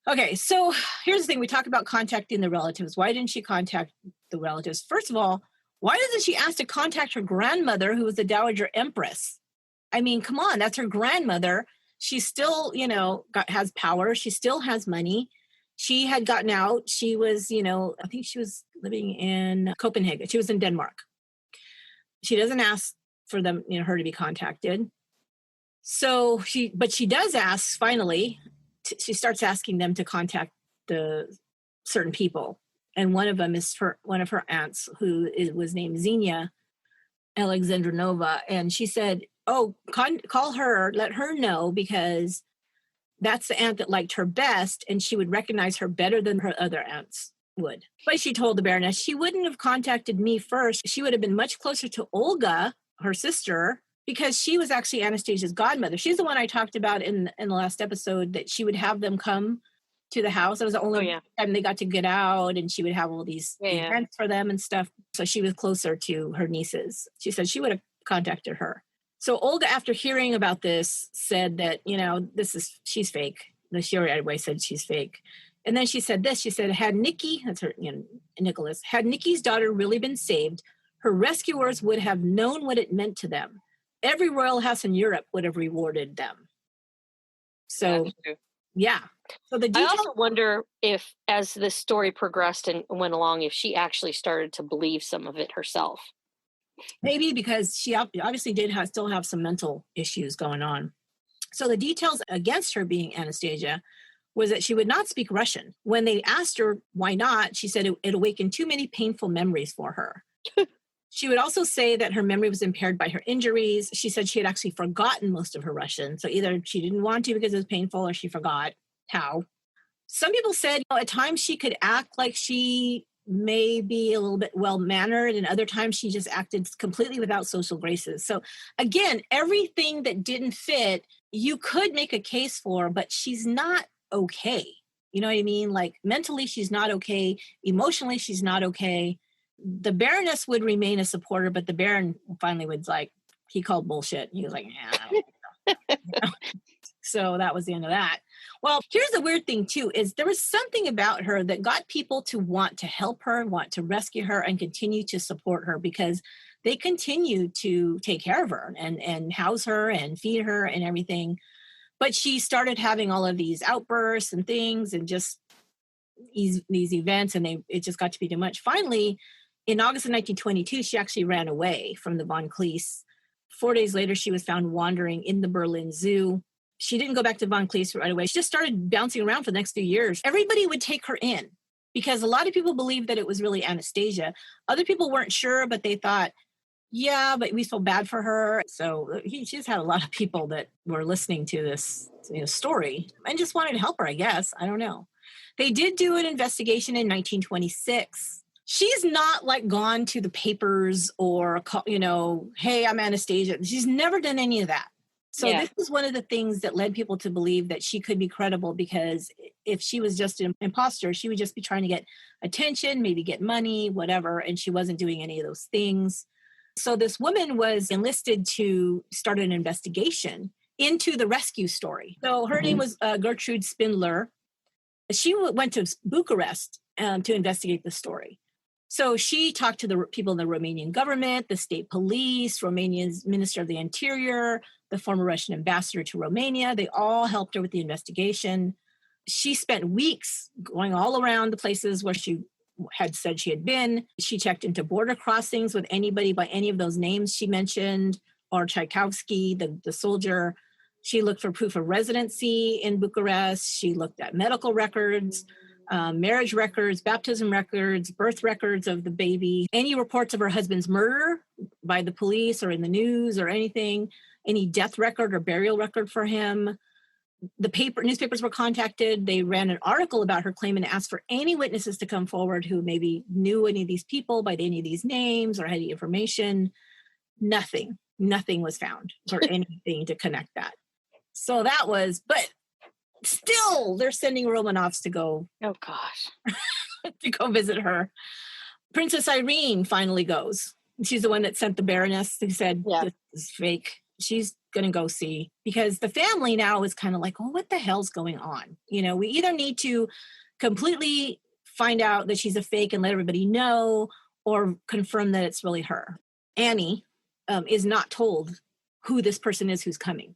okay, so here's the thing: we talk about contacting the relatives. Why didn't she contact the relatives? First of all, why doesn't she ask to contact her grandmother, who was the Dowager Empress? I mean, come on, that's her grandmother. She still, has power. She still has money. She had gotten out. She was, I think she was living in Copenhagen. She was in Denmark. She doesn't ask for them, her to be contacted. So she does ask finally. She starts asking them to contact the certain people. And one of them is one of her aunts, who was named Xenia Alexandrinova. And she said, call her, let her know, because that's the aunt that liked her best, and she would recognize her better than her other aunts would. But she told the Baroness she wouldn't have contacted me first. She would have been much closer to Olga, her sister, because she was actually Anastasia's godmother. She's the one I talked about in the last episode, that she would have them come to the house. It was the only time they got to get out, and she would have all these events for them and stuff. So she was closer to her nieces. She said she would have contacted her. So Olga, after hearing about this, said that, she's fake. She already said she's fake. And then she said this, she said, had Nikki, that's her, Nicholas, had Nikki's daughter really been saved, her rescuers would have known what it meant to them. Every royal house in Europe would have rewarded them. So, yeah. So the details, I also wonder if, as this story progressed and went along, if she actually started to believe some of it herself. Maybe because she obviously did still have some mental issues going on. So the details against her being Anastasia was that she would not speak Russian. When they asked her why not, she said it awakened too many painful memories for her. She would also say that her memory was impaired by her injuries. She said she had actually forgotten most of her Russian. So either she didn't want to because it was painful, or she forgot how. Some people said at times she could act like she may be a little bit well-mannered, and other times she just acted completely without social graces. So again, everything that didn't fit, you could make a case for, but she's not okay. You know what I mean? Like mentally, she's not okay. Emotionally, she's not okay. The Baroness would remain a supporter, but the Baron finally was he called bullshit. He was like, So that was the end of that. Well, here's the weird thing too, is there was something about her that got people to want to help her, want to rescue her, and continue to support her, because they continue to take care of her and house her and feed her and everything. But she started having all of these outbursts and things, and just these events, and it just got to be too much. Finally, in August of 1922, she actually ran away from the Von Cleese. 4 days later, she was found wandering in the Berlin Zoo. She didn't go back to Von Cleese right away. She just started bouncing around for the next few years. Everybody would take her in because a lot of people believed that it was really Anastasia. Other people weren't sure, but they thought, yeah, but we feel bad for her. So she's had a lot of people that were listening to this story and just wanted to help her, I guess. I don't know. They did do an investigation in 1926. She's not gone to the papers or, hey, I'm Anastasia. She's never done any of that. So this was one of the things that led people to believe that she could be credible, because if she was just an imposter, she would just be trying to get attention, maybe get money, whatever, and she wasn't doing any of those things. So this woman was enlisted to start an investigation into the rescue story. So her name was Gertrude Spindler. She went to Bucharest to investigate the story. So she talked to the people in the Romanian government, the state police, Romania's Minister of the Interior, the former Russian ambassador to Romania. They all helped her with the investigation. She spent weeks going all around the places where she had said she had been. She checked into border crossings with anybody by any of those names she mentioned, or Tchaikovsky, the soldier. She looked for proof of residency in Bucharest. She looked at medical records, marriage records, baptism records, birth records of the baby, any reports of her husband's murder by the police or in the news or anything, any death record or burial record for him. The newspapers were contacted. They ran an article about her claim and asked for any witnesses to come forward who maybe knew any of these people by any of these names or had any information. Nothing was found or anything to connect that. So that was, but still they're sending Romanovs to go. Oh gosh. To go visit her. Princess Irene finally goes. She's the one that sent the Baroness who said, this is fake. She's going to go see, because the family now is kind of like, oh, what the hell's going on? We either need to completely find out that she's a fake and let everybody know, or confirm that it's really her. Annie is not told who this person is who's coming.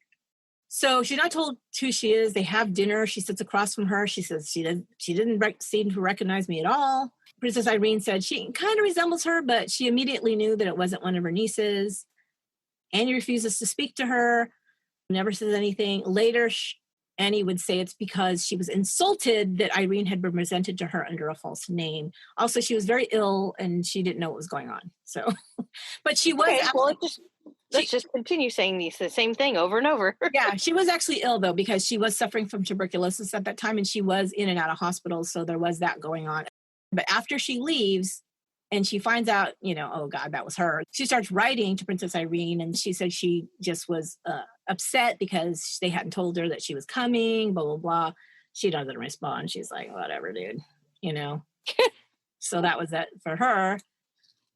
So she's not told who she is. They have dinner. She sits across from her. She says she didn't seem to recognize me at all. Princess Irene said she kind of resembles her, but she immediately knew that it wasn't one of her nieces. Annie refuses to speak to her, never says anything. Later, Annie would say it's because she was insulted that Irene had been presented to her under a false name. Also, she was very ill and she didn't know what was going on. So, but she was... Okay, let's just continue saying the same thing over and over. Yeah, she was actually ill, though, because she was suffering from tuberculosis at that time, and she was in and out of hospitals, so there was that going on. But after she leaves, and she finds out, oh, God, that was her, she starts writing to Princess Irene, and she said she just was upset because they hadn't told her that she was coming, blah, blah, blah. She doesn't respond. She's like, whatever, dude, So that was that for her.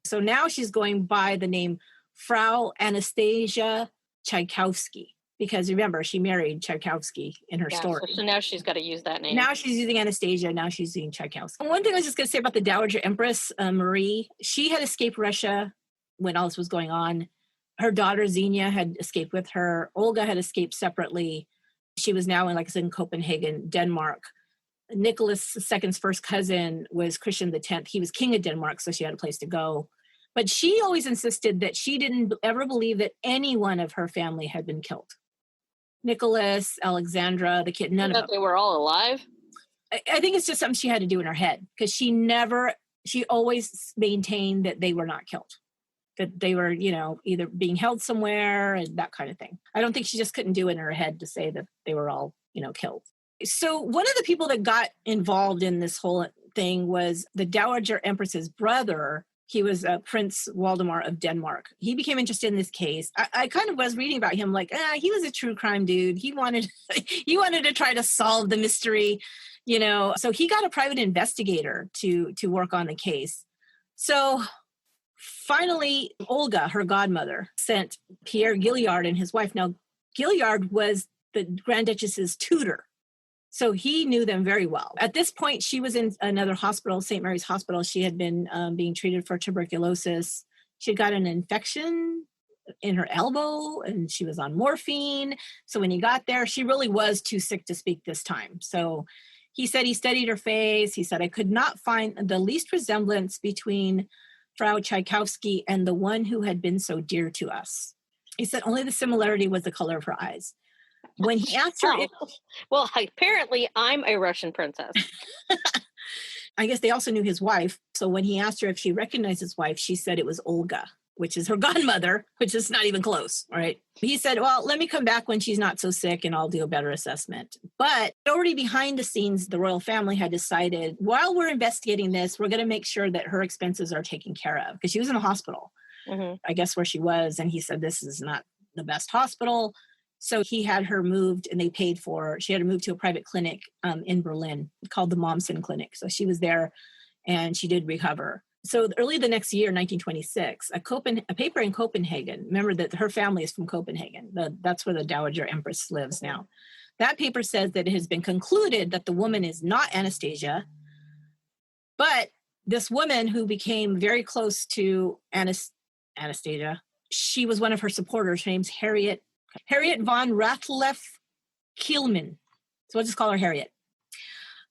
So now she's going by the name Frau Anastasia Tchaikovsky, because remember, she married Tchaikovsky in her story. So now she's got to use that name. Now she's using Anastasia. Now she's using Tchaikovsky. One thing I was just going to say about the Dowager Empress, Marie, she had escaped Russia when all this was going on. Her daughter, Xenia, had escaped with her. Olga had escaped separately. She was now in Copenhagen, Denmark. Nicholas II's first cousin was Christian X. He was king of Denmark, so she had a place to go. But she always insisted that she didn't ever believe that any one of her family had been killed. Nicholas, Alexandra, the kid, none of them. They were all alive? I think it's just something she had to do in her head, because she always maintained that they were not killed, that they were, either being held somewhere and that kind of thing. I don't think she just couldn't do it in her head to say that they were all, killed. So one of the people that got involved in this whole thing was the Dowager Empress's brother. He was Prince Waldemar of Denmark. He became interested in this case. I kind of was reading about him he was a true crime dude. He wanted to try to solve the mystery, So he got a private investigator to work on the case. So finally, Olga, her godmother, sent Pierre Gilliard and his wife. Now, Gilliard was the Grand Duchess's tutor, so he knew them very well. At this point, she was in another hospital, St. Mary's Hospital. She had been being treated for tuberculosis. She got an infection in her elbow, and she was on morphine. So when he got there, she really was too sick to speak this time. So he said he studied her face. He said, I could not find the least resemblance between Frau Tchaikovsky and the one who had been so dear to us. He said only the similarity was the color of her eyes. When he asked her well, apparently I'm a Russian princess. I guess they also knew his wife. So when he asked her if she recognized his wife, she said it was Olga, which is her godmother, which is not even close, right? He said, well, let me come back when she's not so sick and I'll do a better assessment. But already behind the scenes, the royal family had decided, while we're investigating this, we're going to make sure that her expenses are taken care of, because she was in a hospital, I guess, where she was. And he said, this is not the best hospital. So he had her moved, and they paid for, she had to move to a private clinic in Berlin called the Mommsen Clinic. So she was there and she did recover. So early the next year, 1926, a paper in Copenhagen, remember that her family is from Copenhagen. That's where the Dowager Empress lives now. That paper says that it has been concluded that the woman is not Anastasia, but this woman who became very close to Anastasia, she was one of her supporters. Her name's Harriet von Ratleff-Kielman. So we'll just call her Harriet.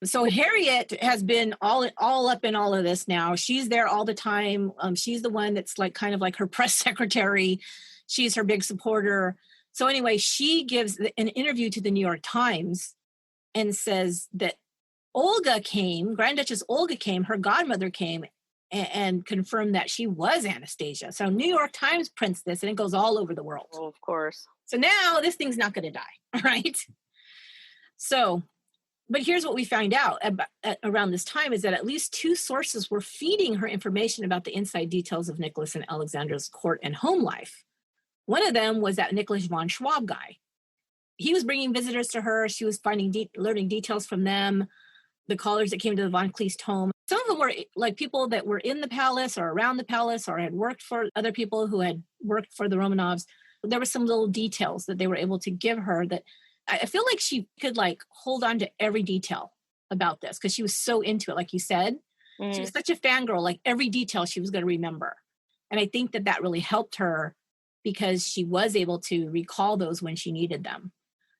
So Harriet has been all up in all of this now. She's there all the time. She's the one that's kind of like her press secretary. She's her big supporter. So anyway, she gives an interview to the New York Times and says that Olga came, Grand Duchess Olga came, her godmother came and confirmed that she was Anastasia. So New York Times prints this, and it goes all over the world. Oh, of course. So now this thing's not going to die, right? So, but here's what we found out around this time is that at least two sources were feeding her information about the inside details of Nicholas and Alexandra's court and home life. One of them was that Nicholas von Schwab guy. He was bringing visitors to her. She was learning details from them, the callers that came to the von Kleist home. Some of them were people that were in the palace or around the palace or had worked for other people who had worked for the Romanovs. There were some little details that they were able to give her that I feel like she could hold on to every detail about this, because she was so into it, like you said. She was such a fangirl, every detail she was going to remember. And I think that really helped her, because she was able to recall those when she needed them.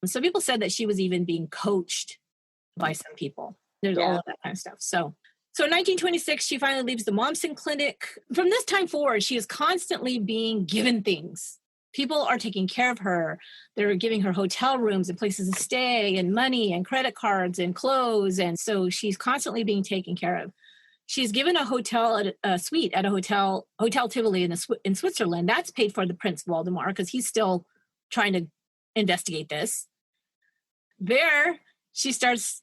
And some people said that she was even being coached by some people. There's all of that kind of stuff. So in 1926, she finally leaves the Mommsen Clinic. From this time forward, she is constantly being given things. People are taking care of her. They're giving her hotel rooms and places to stay and money and credit cards and clothes. And so she's constantly being taken care of. She's given a suite at a Hotel Tivoli in Switzerland. That's paid for the Prince Waldemar, because he's still trying to investigate this. There, she starts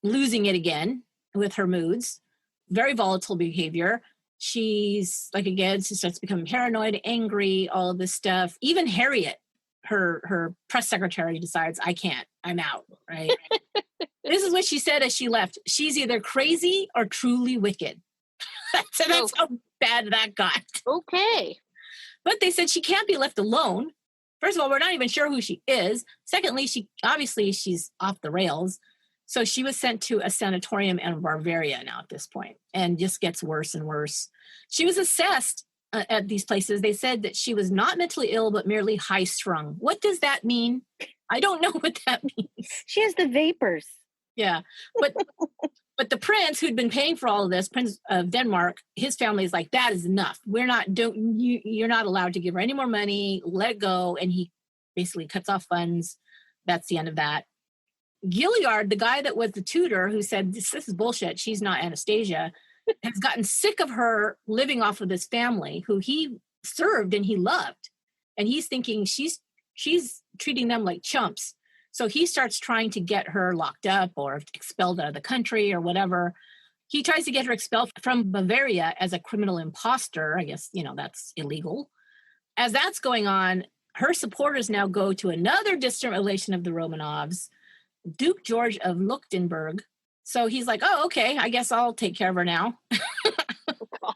losing it again with her moods. Very volatile behavior. She's she starts becoming paranoid, angry, all of this stuff. Even Harriet, her press secretary, decides, I can't, I'm out, right? This is what she said as she left. She's either crazy or truly wicked. So that's how bad that got. Okay. But they said she can't be left alone. First of all, we're not even sure who she is. Secondly, she's off the rails. So she was sent to a sanatorium in Bavaria now at this point, and just gets worse and worse. She was assessed at these places. They said that she was not mentally ill, but merely high strung. What does that mean? I don't know what that means. She has the vapors. Yeah. But the prince who'd been paying for all of this, Prince of Denmark, his family is like, that is enough. You're not allowed to give her any more money. Let go. And he basically cuts off funds. That's the end of that. Gilliard, the guy that was the tutor who said, this is bullshit, she's not Anastasia, has gotten sick of her living off of this family who he served and he loved. And he's thinking she's treating them like chumps. So he starts trying to get her locked up or expelled out of the country or whatever. He tries to get her expelled from Bavaria as a criminal imposter. I guess, that's illegal. As that's going on, her supporters now go to another distant relation of the Romanovs, Duke George of Leuchtenberg. So he's like, oh, okay, I guess I'll take care of her now. Oh, God.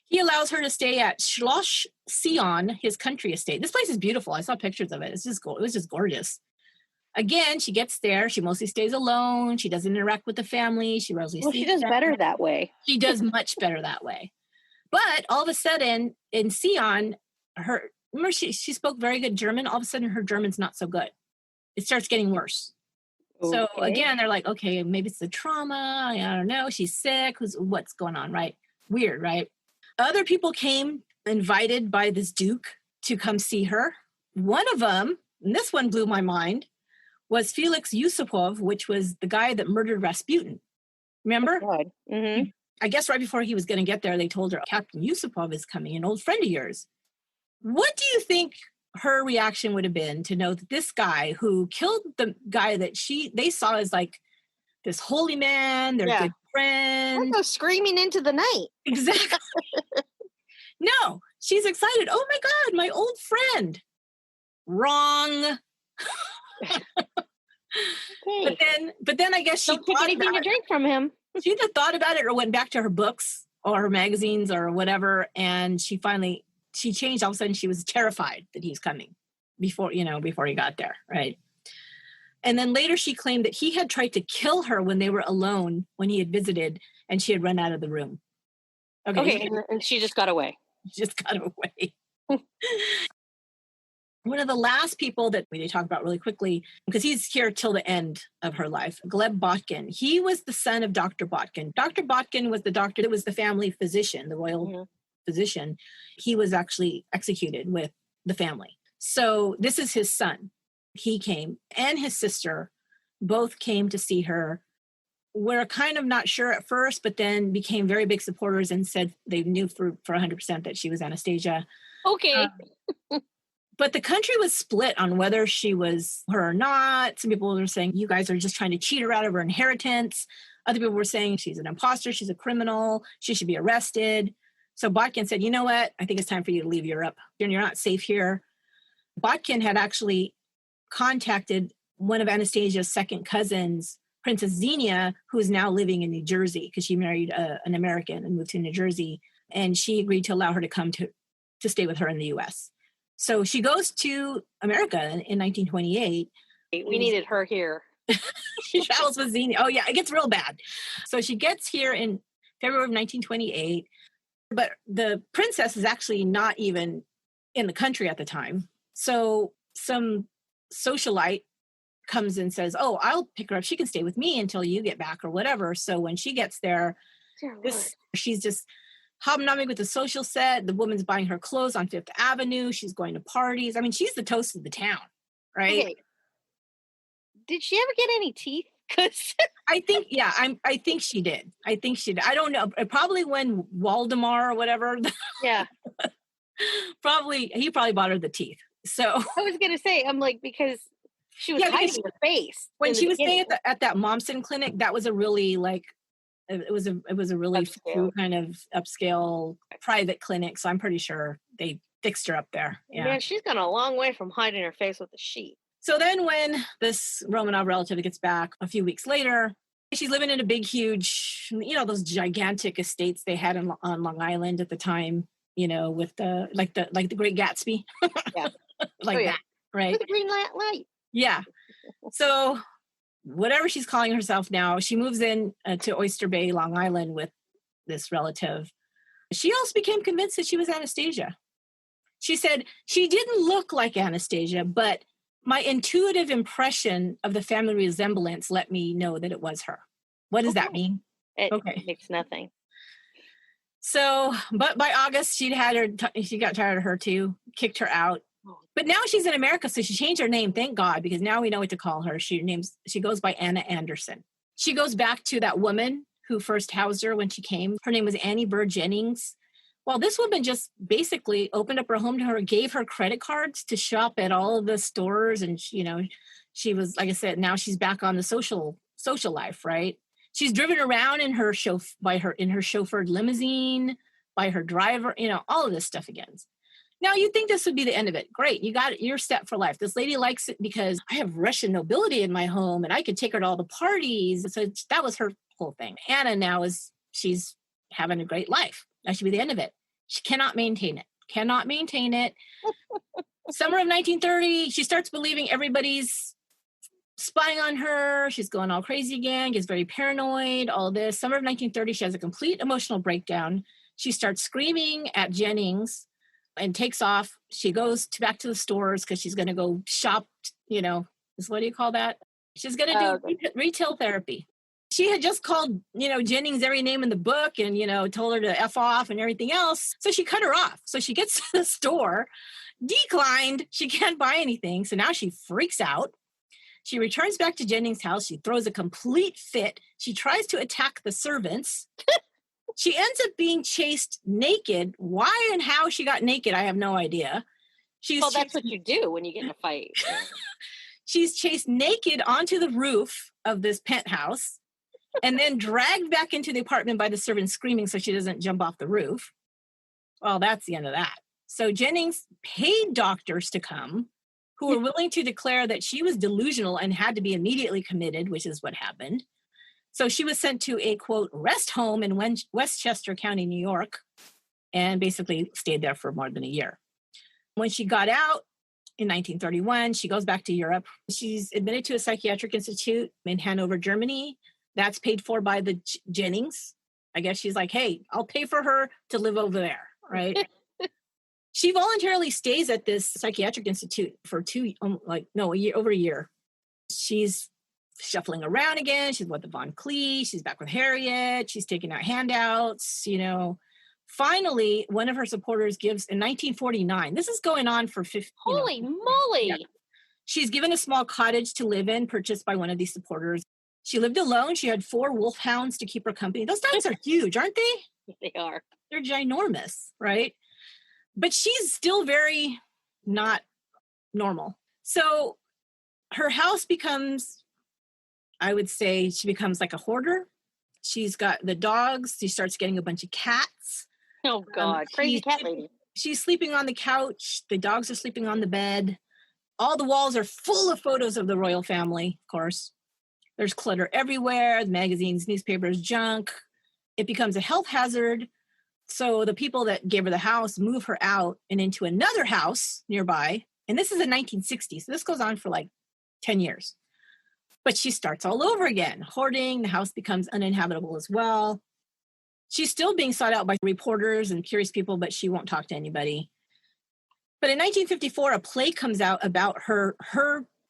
He allows her to stay at Schloss Sion, his country estate. This place is beautiful. I saw pictures of it. It was just gorgeous. Again, she gets there. She mostly stays alone. She doesn't interact with the family. She does better that way. She does much better that way. But all of a sudden, in Sion, remember she spoke very good German. All of a sudden, her German's not so good. It starts getting worse. Okay. So again, they're like, okay, maybe it's the trauma. I don't know. She's sick. What's going on, right? Weird, right? Other people came invited by this duke to come see her. One of them, and this one blew my mind, was Felix Yusupov, which was the guy that murdered Rasputin. Remember? Mm-hmm. I guess right before he was going to get there, they told her, Captain Yusupov is coming, an old friend of yours. What do you think her reaction would have been to know that this guy who killed the guy that they saw as like this holy man, their good friend. Don't go screaming into the night. Exactly. No, she's excited. Oh my God, my old friend. Wrong. Okay. But then I guess she don't take anything to drink from him. She either thought about it or went back to her books or her magazines or whatever, and she changed. All of a sudden, she was terrified that he's coming before he got there, right? And then later, she claimed that he had tried to kill her when they were alone when he had visited, and she had run out of the room. Okay, and she just got away. She just got away. One of the last people that we talk about really quickly, because he's here till the end of her life, Gleb Botkin. He was the son of Dr. Botkin. Dr. Botkin was the doctor that was the family physician, the royal physician. He was actually executed with the family. So this is his son. He came, and his sister both came to see her. We're kind of not sure at first, but then became very big supporters and said they knew for 100% that she was Anastasia. Okay. But the country was split on whether she was her or not. Some people were saying, you guys are just trying to cheat her out of her inheritance. Other people were saying she's an imposter, she's a criminal, she should be arrested. So Botkin said, you know what? I think it's time for you to leave Europe. You're not safe here. Botkin had actually contacted one of Anastasia's second cousins, Princess Xenia, who is now living in New Jersey because she married an American and moved to New Jersey. And she agreed to allow her to come to stay with her in the U.S. So she goes to America in 1928. We needed her here. She travels with Xenia. Oh, yeah, it gets real bad. So she gets here in February of 1928. But the princess is actually not even in the country at the time. So some socialite comes and says, oh, I'll pick her up. She can stay with me until you get back or whatever. So when she gets there, she's just hobnobbing with the social set. The woman's buying her clothes on Fifth Avenue. She's going to parties. I mean, she's the toast of the town, right? Okay. Did she ever get any teeth? Because I think she did. I think she did. I don't know. Probably when Waldemar or whatever. Yeah. He probably bought her the teeth. So I was going to say, I'm like, because she was hiding her face. When she was staying at that Momsen clinic, that was a really it was a really kind of upscale private clinic. So I'm pretty sure they fixed her up there. Yeah. Man, she's gone a long way from hiding her face with a sheet. So then when this Romanov relative gets back a few weeks later, she's living in a big, huge, those gigantic estates they had on Long Island at the time, with the Great Gatsby. Yeah. That, right? With the green light. Yeah. So whatever she's calling herself now, she moves in to Oyster Bay, Long Island with this relative. She also became convinced that she was Anastasia. She said, she didn't look like Anastasia, but my intuitive impression of the family resemblance let me know that it was her. What does that mean? It makes nothing. So, but by August, she got tired of her too, kicked her out. But now she's in America, so she changed her name, thank God, because now we know what to call her. She goes by Anna Anderson. She goes back to that woman who first housed her when she came. Her name was Annie Burr Jennings. Well, this woman just basically opened up her home to her, gave her credit cards to shop at all of the stores. And, she was, like I said, now she's back on the social life, right? She's driven around in her chauffeured limousine, by her driver, all of this stuff again. Now, you'd think this would be the end of it. Great, you got it. You're set for life. This lady likes it because I have Russian nobility in my home and I could take her to all the parties. So that was her whole thing. Anna now she's having a great life. That should be the end of it. She cannot maintain it. Summer of 1930, she starts believing everybody's spying on her. She's going all crazy again, gets very paranoid, all this. Summer of 1930, she has a complete emotional breakdown. She starts screaming at Jennings and takes off. She goes back to the stores because she's going to go shop, what do you call that? She's going to do retail therapy. She had just called, Jennings every name in the book and, told her to F off and everything else. So she cut her off. So she gets to the store, declined. She can't buy anything. So now she freaks out. She returns back to Jennings' house. She throws a complete fit. She tries to attack the servants. She ends up being chased naked. Why and how she got naked, I have no idea. That's what you do when you get in a fight. She's chased naked onto the roof of this penthouse and then dragged back into the apartment by the servant screaming so she doesn't jump off the roof. Well, that's the end of that. So Jennings paid doctors to come who were willing to declare that she was delusional and had to be immediately committed, which is what happened. So she was sent to a, quote, rest home in Westchester County, New York, and basically stayed there for more than a year. When she got out in 1931, she goes back to Europe. She's admitted to a psychiatric institute in Hanover, Germany. That's paid for by the Jennings. I guess she's like, hey, I'll pay for her to live over there, right? She voluntarily stays at this psychiatric institute for over a year. She's shuffling around again. She's with the Von Clee. She's back with Harriet. She's taking out handouts, Finally, one of her supporters gives in 1949. This is going on for 50. Holy moly. Yeah. She's given a small cottage to live in, purchased by one of these supporters. She lived alone. She had 4 wolfhounds to keep her company. Those dogs are huge, aren't they? They are. They're ginormous, right? But she's still very not normal. So her house becomes, I would say, she becomes like a hoarder. She's got the dogs. She starts getting a bunch of cats. Oh, God. Crazy cat lady. She's sleeping on the couch. The dogs are sleeping on the bed. All the walls are full of photos of the royal family, of course. There's clutter everywhere, the magazines, newspapers, junk. It becomes a health hazard. So the people that gave her the house move her out and into another house nearby. And this is in 1960. So this goes on for like 10 years. But she starts all over again. Hoarding, the house becomes uninhabitable as well. She's still being sought out by reporters and curious people, but she won't talk to anybody. But in 1954, a play comes out about her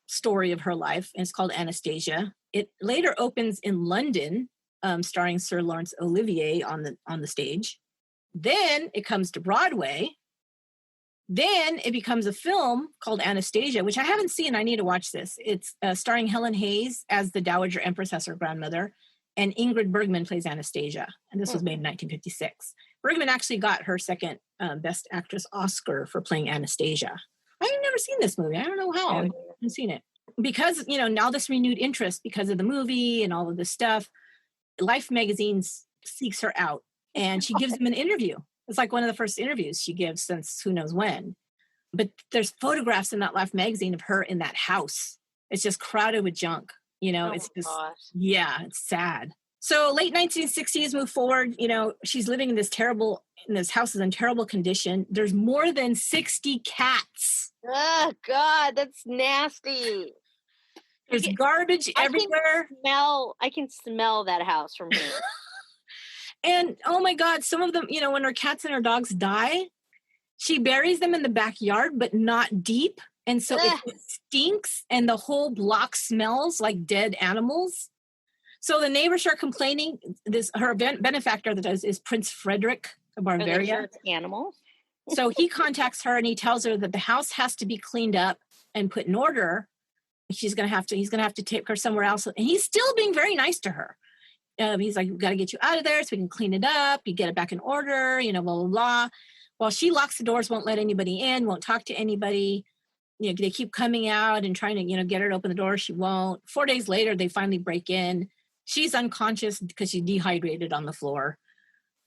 story of her life, and it's called Anastasia. It later opens in London, starring Sir Laurence Olivier on the stage. Then it comes to Broadway. Then it becomes a film called Anastasia, which I haven't seen. I need to watch this. It's starring Helen Hayes as the Dowager Empress, as her grandmother, and Ingrid Bergman plays Anastasia. And this was made in 1956. Bergman actually got her second Best Actress Oscar for playing Anastasia. I've never seen this movie. I don't know how. I haven't seen it. Because, now this renewed interest because of the movie and all of this stuff, Life magazine seeks her out and she gives them an interview. It's like one of the first interviews she gives since who knows when. But there's photographs in that Life magazine of her in that house. It's just crowded with junk. It's just, yeah, it's sad. So late 1960s move forward, she's living in this house is in terrible condition. There's more than 60 cats. Oh, God, that's nasty. There's garbage everywhere. I can smell that house from here. And, oh my God, some of them, when her cats and her dogs die, she buries them in the backyard, but not deep. And so it stinks and the whole block smells like dead animals. So the neighbors start complaining. Her benefactor is Prince Frederick of Bavaria. Are they sure it's animals? So he contacts her and he tells her that the house has to be cleaned up and put in order. He's going to have to take her somewhere else. And he's still being very nice to her. He's like, we've got to get you out of there so we can clean it up. You get it back in order, blah, blah, blah. While she locks the doors, won't let anybody in, won't talk to anybody. They keep coming out and trying to, get her to open the door. She won't. 4 days later, they finally break in. She's unconscious because she dehydrated on the floor.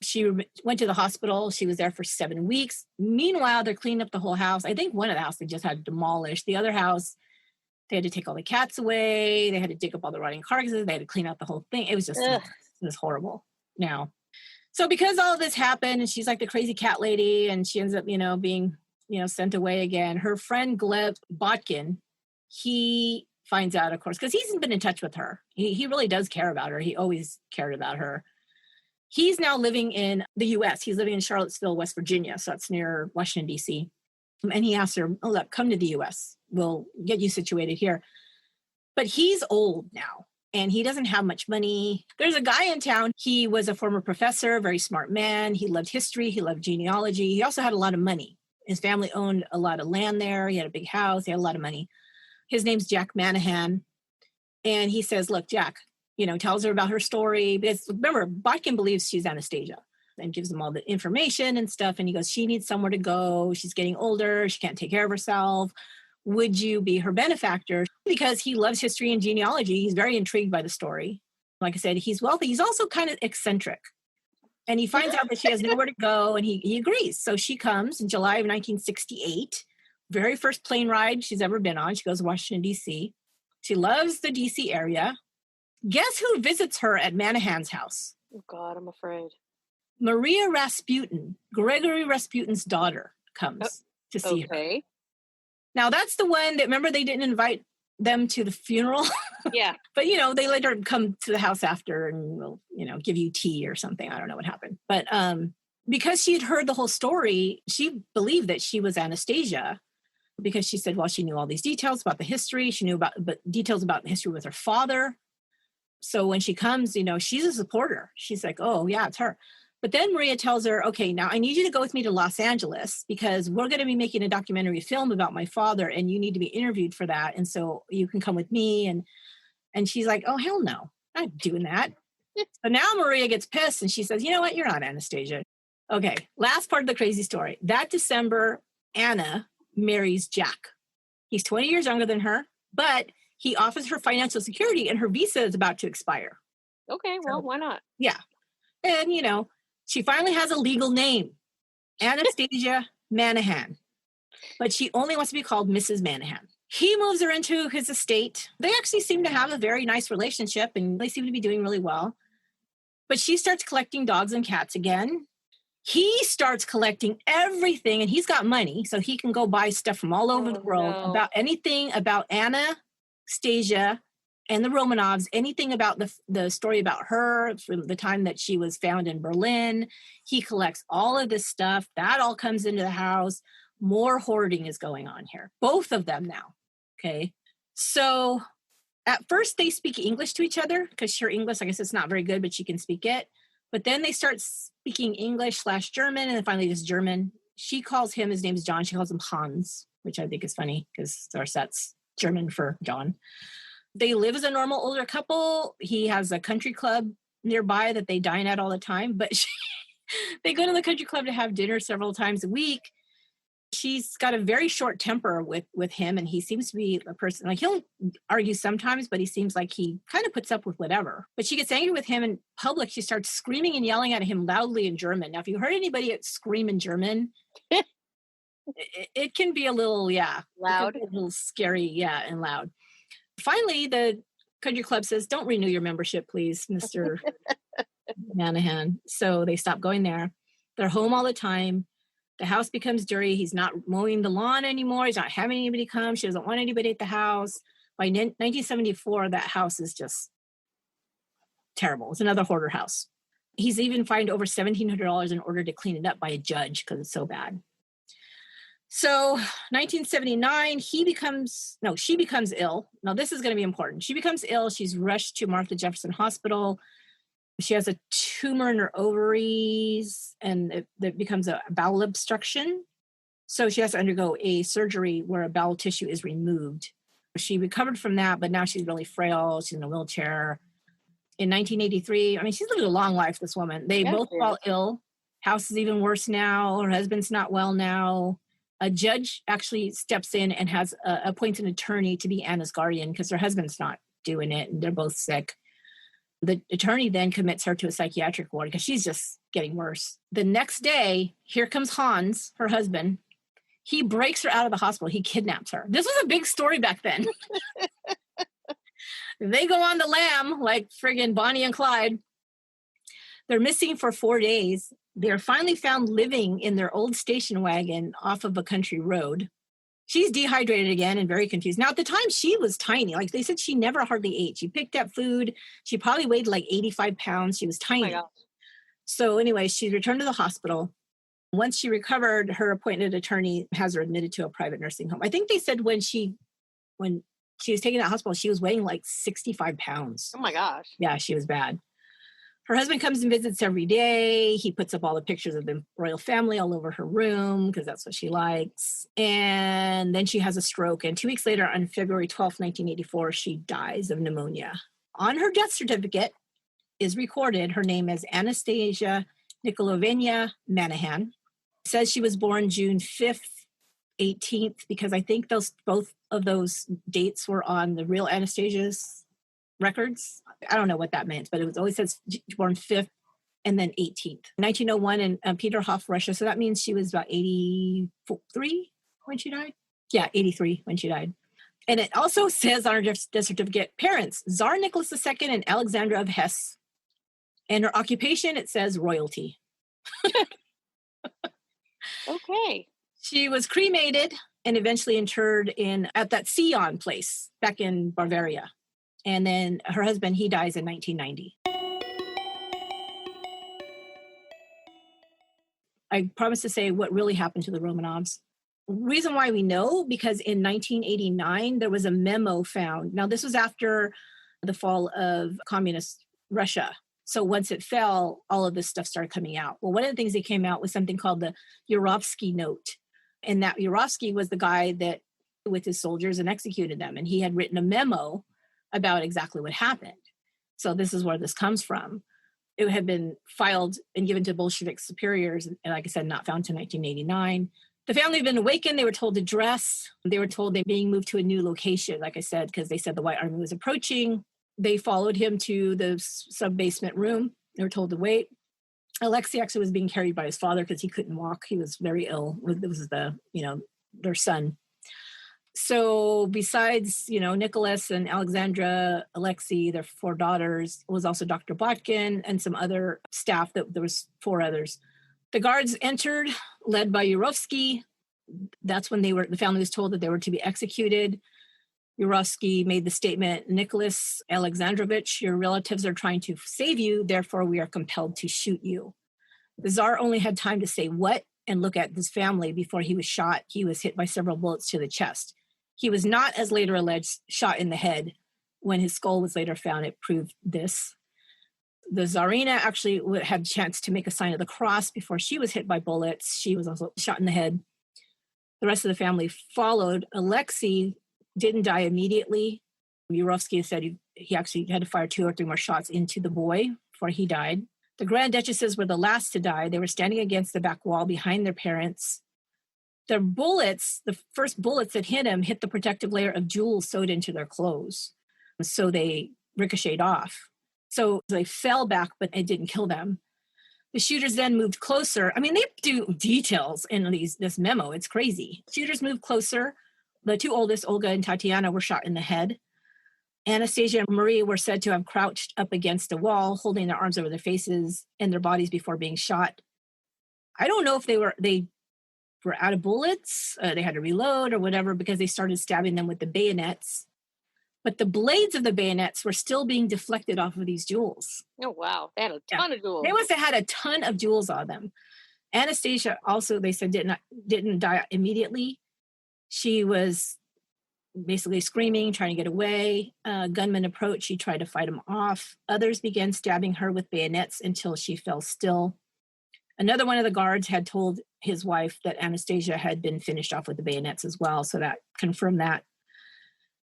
She went to the hospital. She was there for 7 weeks. Meanwhile, they're cleaning up the whole house. I think one of the houses they just had demolished. The other house, they had to take all the cats away. They had to dig up all the rotting carcasses. They had to clean out the whole thing. It was just it was horrible now. So because all of this happened, and she's like the crazy cat lady, and she ends up, being, sent away again. Her friend Gleb Botkin, he finds out, of course, because he's been in touch with her. He really does care about her. He always cared about her. He's now living in the U.S. He's living in Charlottesville, West Virginia. So that's near Washington, D.C. And he asked her, oh, look, come to the U.S. We'll get you situated here. But he's old now. And he doesn't have much money. There's a guy in town. He was a former professor, very smart man. He loved history. He loved genealogy. He also had a lot of money. His family owned a lot of land there. He had a big house. He had a lot of money. His name's Jack Manahan. And he says, look, Jack, tells her about her story. Because remember, Botkin believes she's Anastasia and gives him all the information and stuff. And he goes, she needs somewhere to go. She's getting older. She can't take care of herself. Would you be her benefactor? Because he loves history and genealogy. He's very intrigued by the story. Like I said, he's wealthy. He's also kind of eccentric. And he finds out that she has nowhere to go, and he agrees. So she comes in July of 1968. Very first plane ride she's ever been on. She goes to Washington, D.C. She loves the D.C. area. Guess who visits her at Manahan's house? Oh, God, I'm afraid. Maria Rasputin, Gregory Rasputin's daughter, comes to see her. Now, that's the one that, remember, they didn't invite them to the funeral? Yeah. But, they let her come to the house after and will, give you tea or something. I don't know what happened. But because she had heard the whole story, she believed that she was Anastasia because she said, well, she knew all these details about the history. She knew details about the history with her father. So when she comes, she's a supporter. She's like, oh, yeah, it's her. But then Maria tells her, okay, now I need you to go with me to Los Angeles because we're going to be making a documentary film about my father and you need to be interviewed for that. And so you can come with me. And she's like, oh, hell no, I'm not doing that. So now Maria gets pissed and she says, you know what? You're not Anastasia. Okay, last part of the crazy story. That December, Anna marries Jack. He's 20 years younger than her, but he offers her financial security and her visa is about to expire. Okay, well, why not? Yeah. And, she finally has a legal name, Anastasia Manahan, but she only wants to be called Mrs. Manahan. He moves her into his estate. They actually seem to have a very nice relationship and they seem to be doing really well. But she starts collecting dogs and cats again. He starts collecting everything and he's got money, so he can go buy stuff from all over the world about anything about Anastasia and the Romanovs, anything about the story about her from the time that she was found in Berlin. He collects all of this stuff. That all comes into the house. More hoarding is going on here. Both of them now. Okay. So at first they speak English to each other because her English, I guess it's not very good, but she can speak it. But then they start speaking English/German and then finally just German. She calls him, his name is John. She calls him Hans, which I think is funny because Zarset's German for John. They live as a normal older couple. He has a country club nearby that they dine at all the time, but they go to the country club to have dinner several times a week. She's got a very short temper with him, and he seems to be a person, like he'll argue sometimes, but he seems like he kind of puts up with whatever. But she gets angry with him in public. She starts screaming and yelling at him loudly in German. Now, if you heard anybody scream in German, it can be a little, Loud. a little scary, and loud. Finally, the country club says, don't renew your membership, please, Mr. Manahan. So they stop going there. They're home all the time. The house becomes dirty. He's not mowing the lawn anymore. He's not having anybody come. She doesn't want anybody at the house. By 1974, that house is just terrible. It's another hoarder house. He's even fined over $1,700 in order to clean it up by a judge because it's so bad. So 1979, she becomes ill. Now, this is going to be important. She becomes ill. She's rushed to Martha Jefferson Hospital. She has a tumor in her ovaries, and it becomes a bowel obstruction. So she has to undergo a surgery where a bowel tissue is removed. She recovered from that, but now she's really frail. She's in a wheelchair. In 1983, she's lived a long life, this woman. They both fall ill. House is even worse now. Her husband's not well now. A judge actually steps in and has appoints an attorney to be Anna's guardian because her husband's not doing it, and they're both sick. The attorney then commits her to a psychiatric ward because she's just getting worse. The next day, here comes Hans, her husband. He breaks her out of the hospital. He kidnaps her. This was a big story back then. They go on the lam like friggin' Bonnie and Clyde. They're missing for 4 days. They're finally found living in their old station wagon off of a country road. She's dehydrated again and very confused. Now, at the time, she was tiny. Like they said, she never hardly ate. She picked up food. She probably weighed like 85 pounds. She was tiny. Oh, so anyway, she returned to the hospital. Once she recovered, her appointed attorney has her admitted to a private nursing home. I think they said when she was taken to the hospital, she was weighing like 65 pounds. Oh my gosh. Yeah, she was bad. Her husband comes and visits every day. He puts up all the pictures of the royal family all over her room because that's what she likes. And then she has a stroke. And 2 weeks later, on February 12th, 1984, she dies of pneumonia. On her death certificate is recorded her name as Anastasia Nikolaevna Manahan. It says she was born June 5th, 18th, because I think both of those dates were on the real Anastasia's records. I don't know what that meant, but it always says born 5th and then 18th. 1901 in Peterhof, Russia. So that means she was about 83 when she died. Yeah, 83 when she died. And it also says on her death certificate, parents, Tsar Nicholas II and Alexandra of Hesse. And her occupation, it says royalty. Okay. She was cremated and eventually interred at that Sion place back in Bavaria. And then her husband, he dies in 1990. I promise to say what really happened to the Romanovs. Reason why we know, because in 1989, there was a memo found. Now, this was after the fall of communist Russia. So once it fell, all of this stuff started coming out. Well, one of the things that came out was something called the Geographic note. And that Geographic was the guy that, with his soldiers, and executed them. And he had written a memo about exactly what happened. So this is where this comes from. It had been filed and given to Bolshevik superiors, and like I said, not found until 1989. The family had been awakened. They were told to dress. They were told they're being moved to a new location, like I said, because they said the White Army was approaching. They followed him to the sub-basement room. They were told to wait. Alexei actually was being carried by his father because he couldn't walk. He was very ill. It was their son. So besides, Nicholas and Alexandra, Alexei, their 4 daughters, was also Dr. Botkin and some other staff. There was 4 others. The guards entered, led by Yurovsky. That's when the family was told that they were to be executed. Yurovsky made the statement, Nicholas Alexandrovich, your relatives are trying to save you, therefore we are compelled to shoot you. The Tsar only had time to say what and look at his family before he was shot. He was hit by several bullets to the chest. He was not, as later alleged, shot in the head. When his skull was later found, it proved this. The Tsarina actually had a chance to make a sign of the cross before she was hit by bullets. She was also shot in the head. The rest of the family followed. Alexei didn't die immediately. Yurovsky said he actually had to fire 2 or 3 more shots into the boy before he died. The Grand Duchesses were the last to die. They were standing against the back wall behind their parents. The first bullets that hit him hit the protective layer of jewels sewed into their clothes. So they ricocheted off. So they fell back, but it didn't kill them. The shooters then moved closer. I mean, they do details in this memo. It's crazy. Shooters moved closer. The two oldest, Olga and Tatiana, were shot in the head. Anastasia and Marie were said to have crouched up against a wall, holding their arms over their faces and their bodies before being shot. I don't know if they were out of bullets, they had to reload or whatever, because they started stabbing them with the bayonets. But the blades of the bayonets were still being deflected off of these jewels. Oh, wow. They had a ton of jewels. They must have had a ton of jewels on them. Anastasia also, they said, didn't die immediately. She was basically screaming, trying to get away. Gunmen approached. She tried to fight them off. Others began stabbing her with bayonets until she fell still. Another one of the guards had told his wife that Anastasia had been finished off with the bayonets as well, so that confirmed that.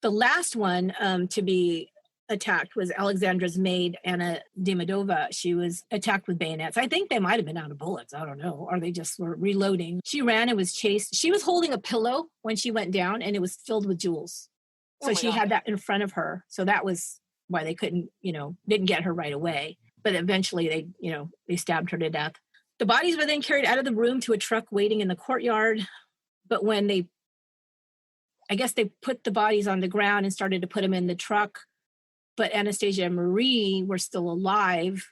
The last one to be attacked was Alexandra's maid, Anna Demidova. She was attacked with bayonets. I think they might have been out of bullets. I don't know. Or they just were reloading. She ran and was chased. She was holding a pillow when she went down, and it was filled with jewels. So she had that in front of her. So that was why they couldn't, didn't get her right away. But eventually they stabbed her to death. The bodies were then carried out of the room to a truck waiting in the courtyard. But when they put the bodies on the ground and started to put them in the truck, but Anastasia and Marie were still alive,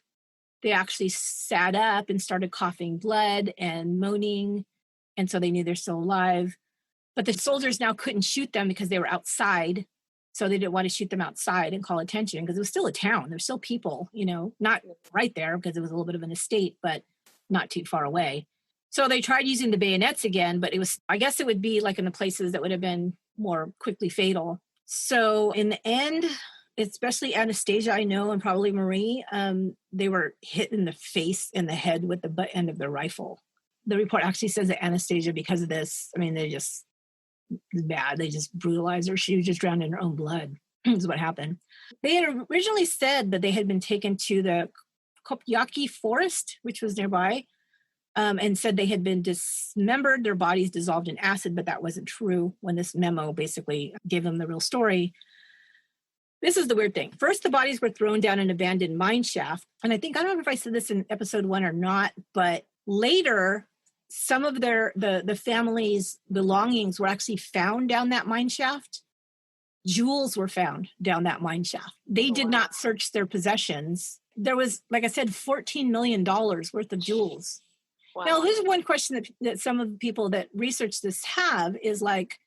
they actually sat up and started coughing blood and moaning. And so they knew they're still alive. But the soldiers now couldn't shoot them because they were outside. So they didn't want to shoot them outside and call attention, because it was still a town. There's still people, not right there because it was a little bit of an estate, but not too far away. So they tried using the bayonets again, but I guess it would be like in the places that would have been more quickly fatal. So in the end, especially Anastasia, I know, and probably Marie, they were hit in the face and the head with the butt end of their rifle. The report actually says that Anastasia, because of this, it was bad. They just brutalized her. She was just drowned in her own blood, is what happened. They had originally said that they had been taken to the Kopyaki forest, which was nearby, and said they had been dismembered, their bodies dissolved in acid, but that wasn't true when this memo basically gave them the real story. This is the weird thing. First, the bodies were thrown down an abandoned mine shaft. And I don't know if I said this in episode 1 or not, but later, some of the family's belongings were actually found down that mine shaft. Jewels were found down that mine shaft. They did not search their possessions. There was, like I said, $14 million worth of jewels. Wow. Now, here's one question that some of the people that research this have is like,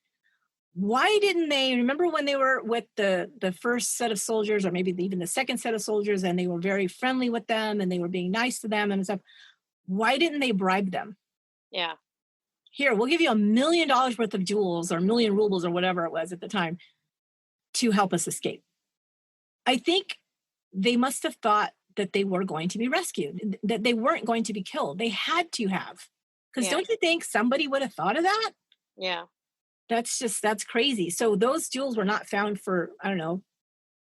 why didn't they, remember when they were with the first set of soldiers, or maybe even the second set of soldiers, and they were very friendly with them and they were being nice to them and stuff, why didn't they bribe them? Yeah. Here, we'll give you $1 million worth of jewels, or 1 million rubles, or whatever it was at the time, to help us escape. I think they must have thought that they were going to be rescued, that they weren't going to be killed. They had to have. Because don't you think somebody would have thought of that? Yeah. That's crazy. So those jewels were not found for, I don't know,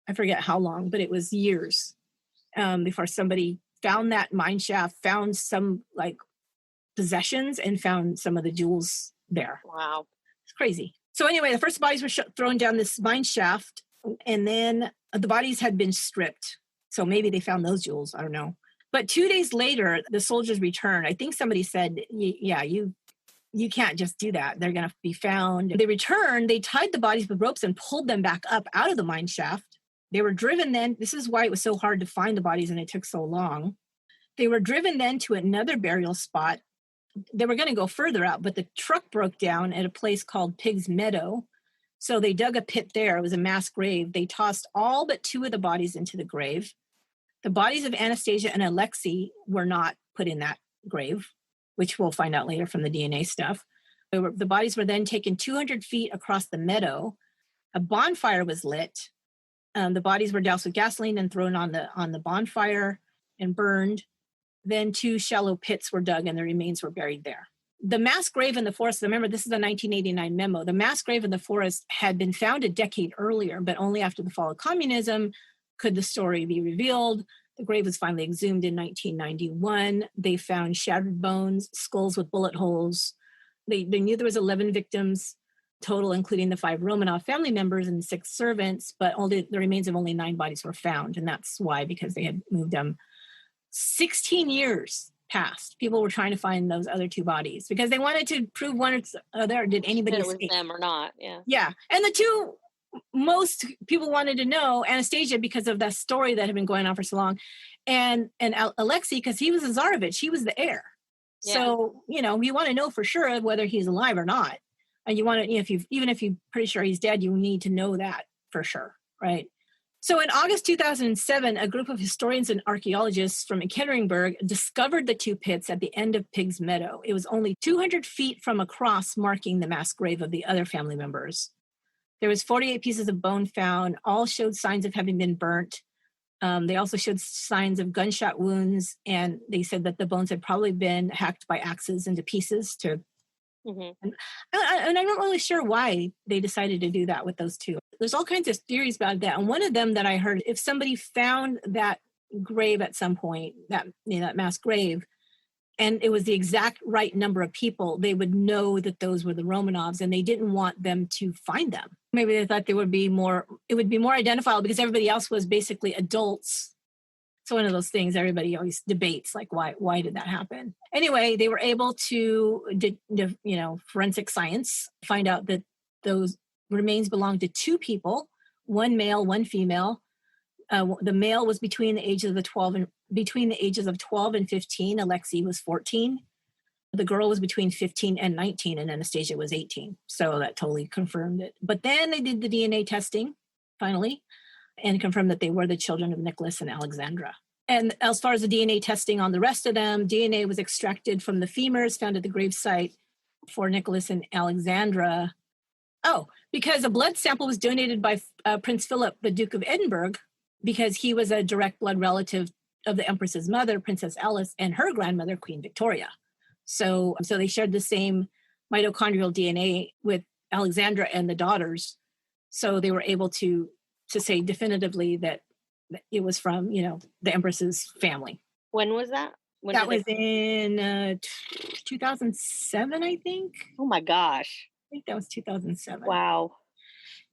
I forget how long, but it was years before somebody found that mine shaft, found some like possessions, and found some of the jewels there. Wow. It's crazy. So anyway, the first bodies were thrown down this mine shaft, and then the bodies had been stripped. So maybe they found those jewels. I don't know. But 2 days later, the soldiers returned. I think somebody said, yeah, you can't just do that. They're going to be found. They returned. They tied the bodies with ropes and pulled them back up out of the mine shaft. They were driven then. This is why it was so hard to find the bodies and it took so long. They were driven then to another burial spot. They were going to go further out, but the truck broke down at a place called Pig's Meadow. So they dug a pit there. It was a mass grave. They tossed all but 2 of the bodies into the grave. The bodies of Anastasia and Alexei were not put in that grave, which we'll find out later from the DNA stuff. The bodies were then taken 200 feet across the meadow. A bonfire was lit. The bodies were doused with gasoline and thrown on the bonfire and burned. Then 2 shallow pits were dug and the remains were buried there. The mass grave in the forest, remember this is a 1989 memo, the mass grave in the forest had been found a decade earlier, but only after the fall of communism could the story be revealed. The grave was finally exhumed in 1991. They found shattered bones, skulls with bullet holes. They knew there was 11 victims total, including the 5 Romanov family members and 6 servants, but the remains of only 9 bodies were found. And that's why, because they had moved them. 16 years passed. People were trying to find those other two bodies because they wanted to prove one or other. Did anybody that it escape? was them or not? Yeah. Yeah. And the two most people wanted to know, Anastasia, because of that story that had been going on for so long, and Alexei, because he was a Tsarevich, he was the heir. Yeah. So, you want to know for sure whether he's alive or not. And you want to, even if you're pretty sure he's dead, you need to know that for sure, right? So in August 2007, a group of historians and archaeologists from Ekaterinburg discovered the two pits at the end of Pig's Meadow. It was only 200 feet from a cross marking the mass grave of the other family members. There was 48 pieces of bone found. All showed signs of having been burnt. They also showed signs of gunshot wounds, and they said that the bones had probably been hacked by axes into pieces. And I'm not really sure why they decided to do that with those two. There's all kinds of theories about that. And one of them that I heard, if somebody found that grave at some point, that mass grave, and it was the exact right number of people, they would know that those were the Romanovs, and they didn't want them to find them. Maybe they thought it would be more identifiable because everybody else was basically adults. It's one of those things everybody always debates, like why did that happen? Anyway, they were able to, forensic science, find out that those remains belonged to two people, one male, one female. The male was between the ages of 12 and 15. Alexei was 14. The girl was between 15 and 19, and Anastasia was 18. So that totally confirmed it. But then they did the DNA testing, finally, and confirmed that they were the children of Nicholas and Alexandra. And as far as the DNA testing on the rest of them, DNA was extracted from the femurs found at the gravesite for Nicholas and Alexandra. Oh, because a blood sample was donated by Prince Philip, the Duke of Edinburgh, because he was a direct blood relative of the Empress's mother, Princess Alice, and her grandmother, Queen Victoria. So they shared the same mitochondrial DNA with Alexandra and the daughters. So they were able to say definitively that it was from, the Empress's family. When was that? That was in 2007, I think. Oh my gosh. I think that was 2007. Wow.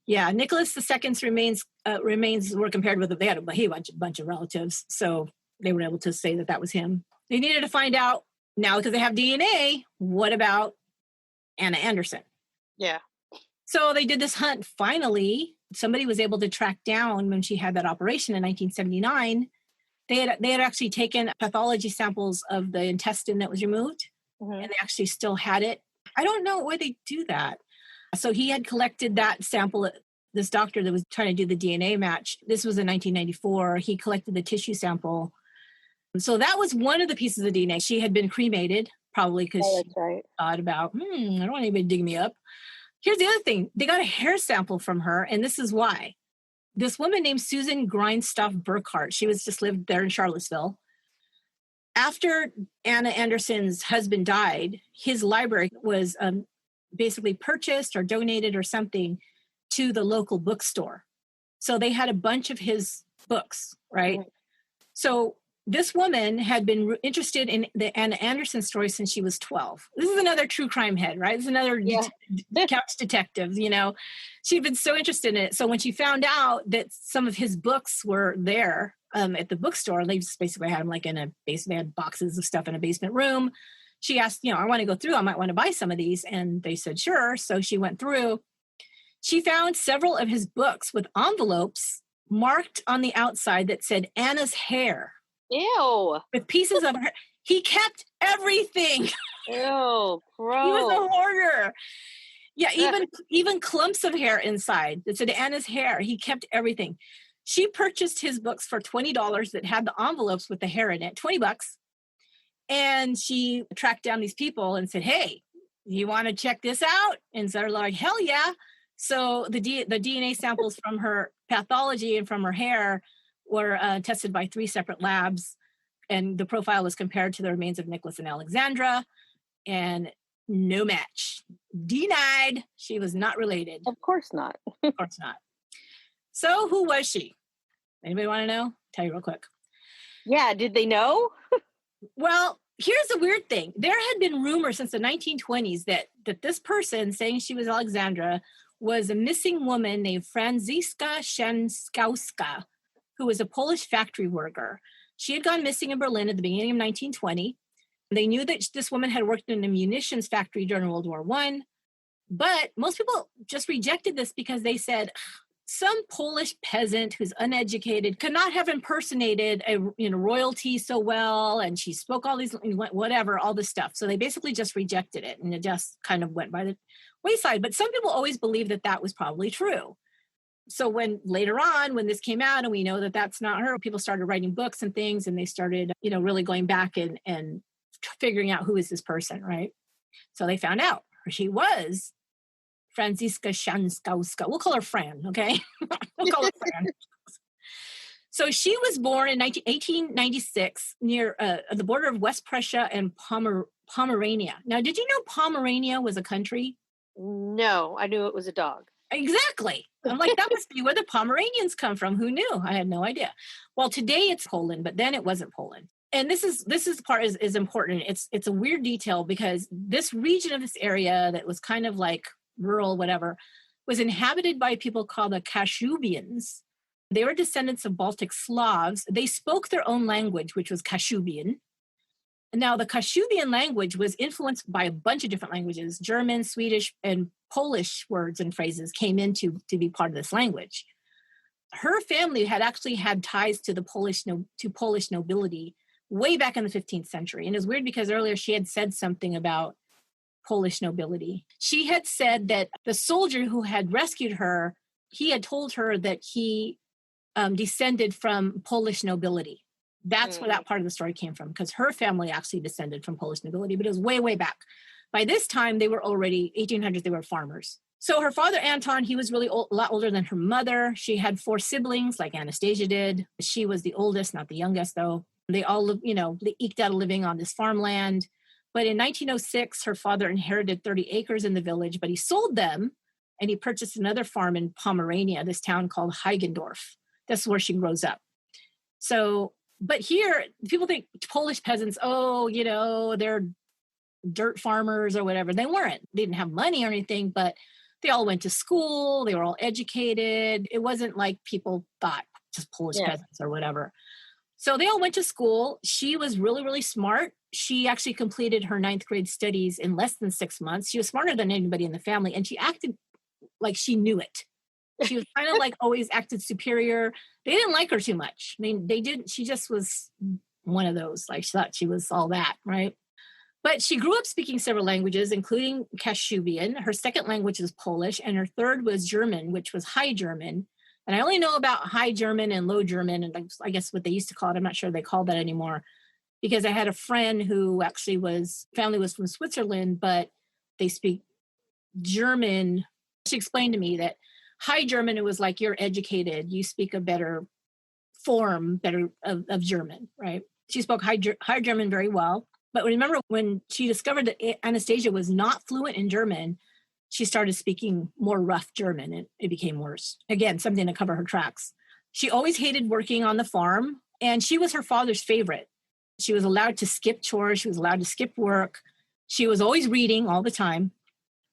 Yeah, Nicholas II's remains were compared with, they had a bunch of relatives, so they were able to say that was him. They needed to find out now, because they have DNA, what about Anna Anderson? Yeah. So they did this hunt. Finally, somebody was able to track down, when she had that operation in 1979, they had actually taken pathology samples of the intestine that was removed, and they actually still had it. I don't know why they do that. So he had collected that sample. This doctor that was trying to do the DNA match, this was in 1994, he collected the tissue sample. So that was one of the pieces of DNA. She had been cremated, probably because she thought about, I don't want anybody to dig me up. Here's the other thing. They got a hair sample from her, and this is why. This woman named Susan Grindstoff Burkhart, she just lived there in Charlottesville. After Anna Anderson's husband died, his library was basically purchased or donated or something to the local bookstore. So they had a bunch of his books, right? So this woman had been interested in the Anna Anderson story since she was 12. This is another true crime head, right? This is another couch detective, She'd been so interested in it. So when she found out that some of his books were there at the bookstore, they just basically had them like in a basement, they had boxes of stuff in a basement room. She asked, I want to go through, I might want to buy some of these. And they said, sure. So she went through. She found several of his books with envelopes marked on the outside that said Anna's hair. Ew. With pieces of her. He kept everything. Ew, gross. He was a hoarder. Yeah, even clumps of hair inside that said Anna's hair. He kept everything. She purchased his books for $20 that had the envelopes with the hair in it, $20. And she tracked down these people and said, hey, you want to check this out? And so they're like, hell yeah. So the DNA samples from her pathology and from her hair were tested by 3 separate labs. And the profile was compared to the remains of Nicholas and Alexandra. And no match. Denied. She was not related. Of course not. Of course not. So who was she? Anybody want to know? Tell you real quick. Yeah, did they know? Well, here's the weird thing. There had been rumors since the 1920s that this person saying she was Alexandra was a missing woman named Franziska Schanzkowska, who was a Polish factory worker. She had gone missing in Berlin at the beginning of 1920. They knew that this woman had worked in a munitions factory during World War I, but most people just rejected this because they said some Polish peasant who's uneducated could not have impersonated a royalty so well, and she spoke all these whatever, all this stuff. So they basically just rejected it, and it just kind of went by the wayside. But some people always believed that that was probably true. So when later on, when this came out, and we know that that's not her, people started writing books and things, and they started, really going back and figuring out who is this person, right? So they found out she was Franziska Schanzkowska. We'll call her Fran, okay? We'll call her Fran. So she was born in 1896 near the border of West Prussia and Pomerania. Now, did you know Pomerania was a country? No, I knew it was a dog. Exactly. I'm like, that must be where the Pomeranians come from. Who knew? I had no idea. Well, today it's Poland, but then it wasn't Poland. And this is the part is important. It's a weird detail because this region of this area that was kind of like rural, whatever, was inhabited by people called the Kashubians. They were descendants of Baltic Slavs. They spoke their own language, which was Kashubian. Now, the Kashubian language was influenced by a bunch of different languages. German, Swedish, and Polish words and phrases came into to be part of this language. Her family had actually had ties to the Polish nobility way back in the 15th century. And it was weird because earlier she had said something about Polish nobility. She had said that the soldier who had rescued her, he had told her that he descended from Polish nobility. That's where that part of the story came from, because her family actually descended from Polish nobility, but it was way, way back. By this time, they were already, 1800s, they were farmers. So her father, Anton, he was really a lot older than her mother. She had 4 siblings, like Anastasia did. She was the oldest, not the youngest, though. They all, they eked out a living on this farmland. But in 1906, her father inherited 30 acres in the village, but he sold them, and he purchased another farm in Pomerania, this town called Heigendorf. That's where she grows up. So, but here, people think Polish peasants, they're dirt farmers or whatever. They weren't. They didn't have money or anything, but they all went to school. They were all educated. It wasn't like people thought, just Polish peasants or whatever. So they all went to school. She was really, really smart. She actually completed her 9th grade studies in less than 6 months. She was smarter than anybody in the family, and she acted like she knew it. She was kind of like always acted superior. They didn't like her too much. I mean, they didn't. She just was one of those, like she thought she was all that, right? But she grew up speaking several languages, including Kashubian. Her second language was Polish, and her third was German, which was High German. And I only know about High German and Low German, and I guess what they used to call it. I'm not sure they call that anymore, because I had a friend who actually family was from Switzerland, but they speak German. She explained to me that High German, it was like you're educated, you speak a better form, of German, right? She spoke High German very well. But remember, when she discovered that Anastasia was not fluent in German, she started speaking more rough German, and it became worse. Again, something to cover her tracks. She always hated working on the farm, and she was her father's favorite. She was allowed to skip chores. She was allowed to skip work. She was always reading all the time.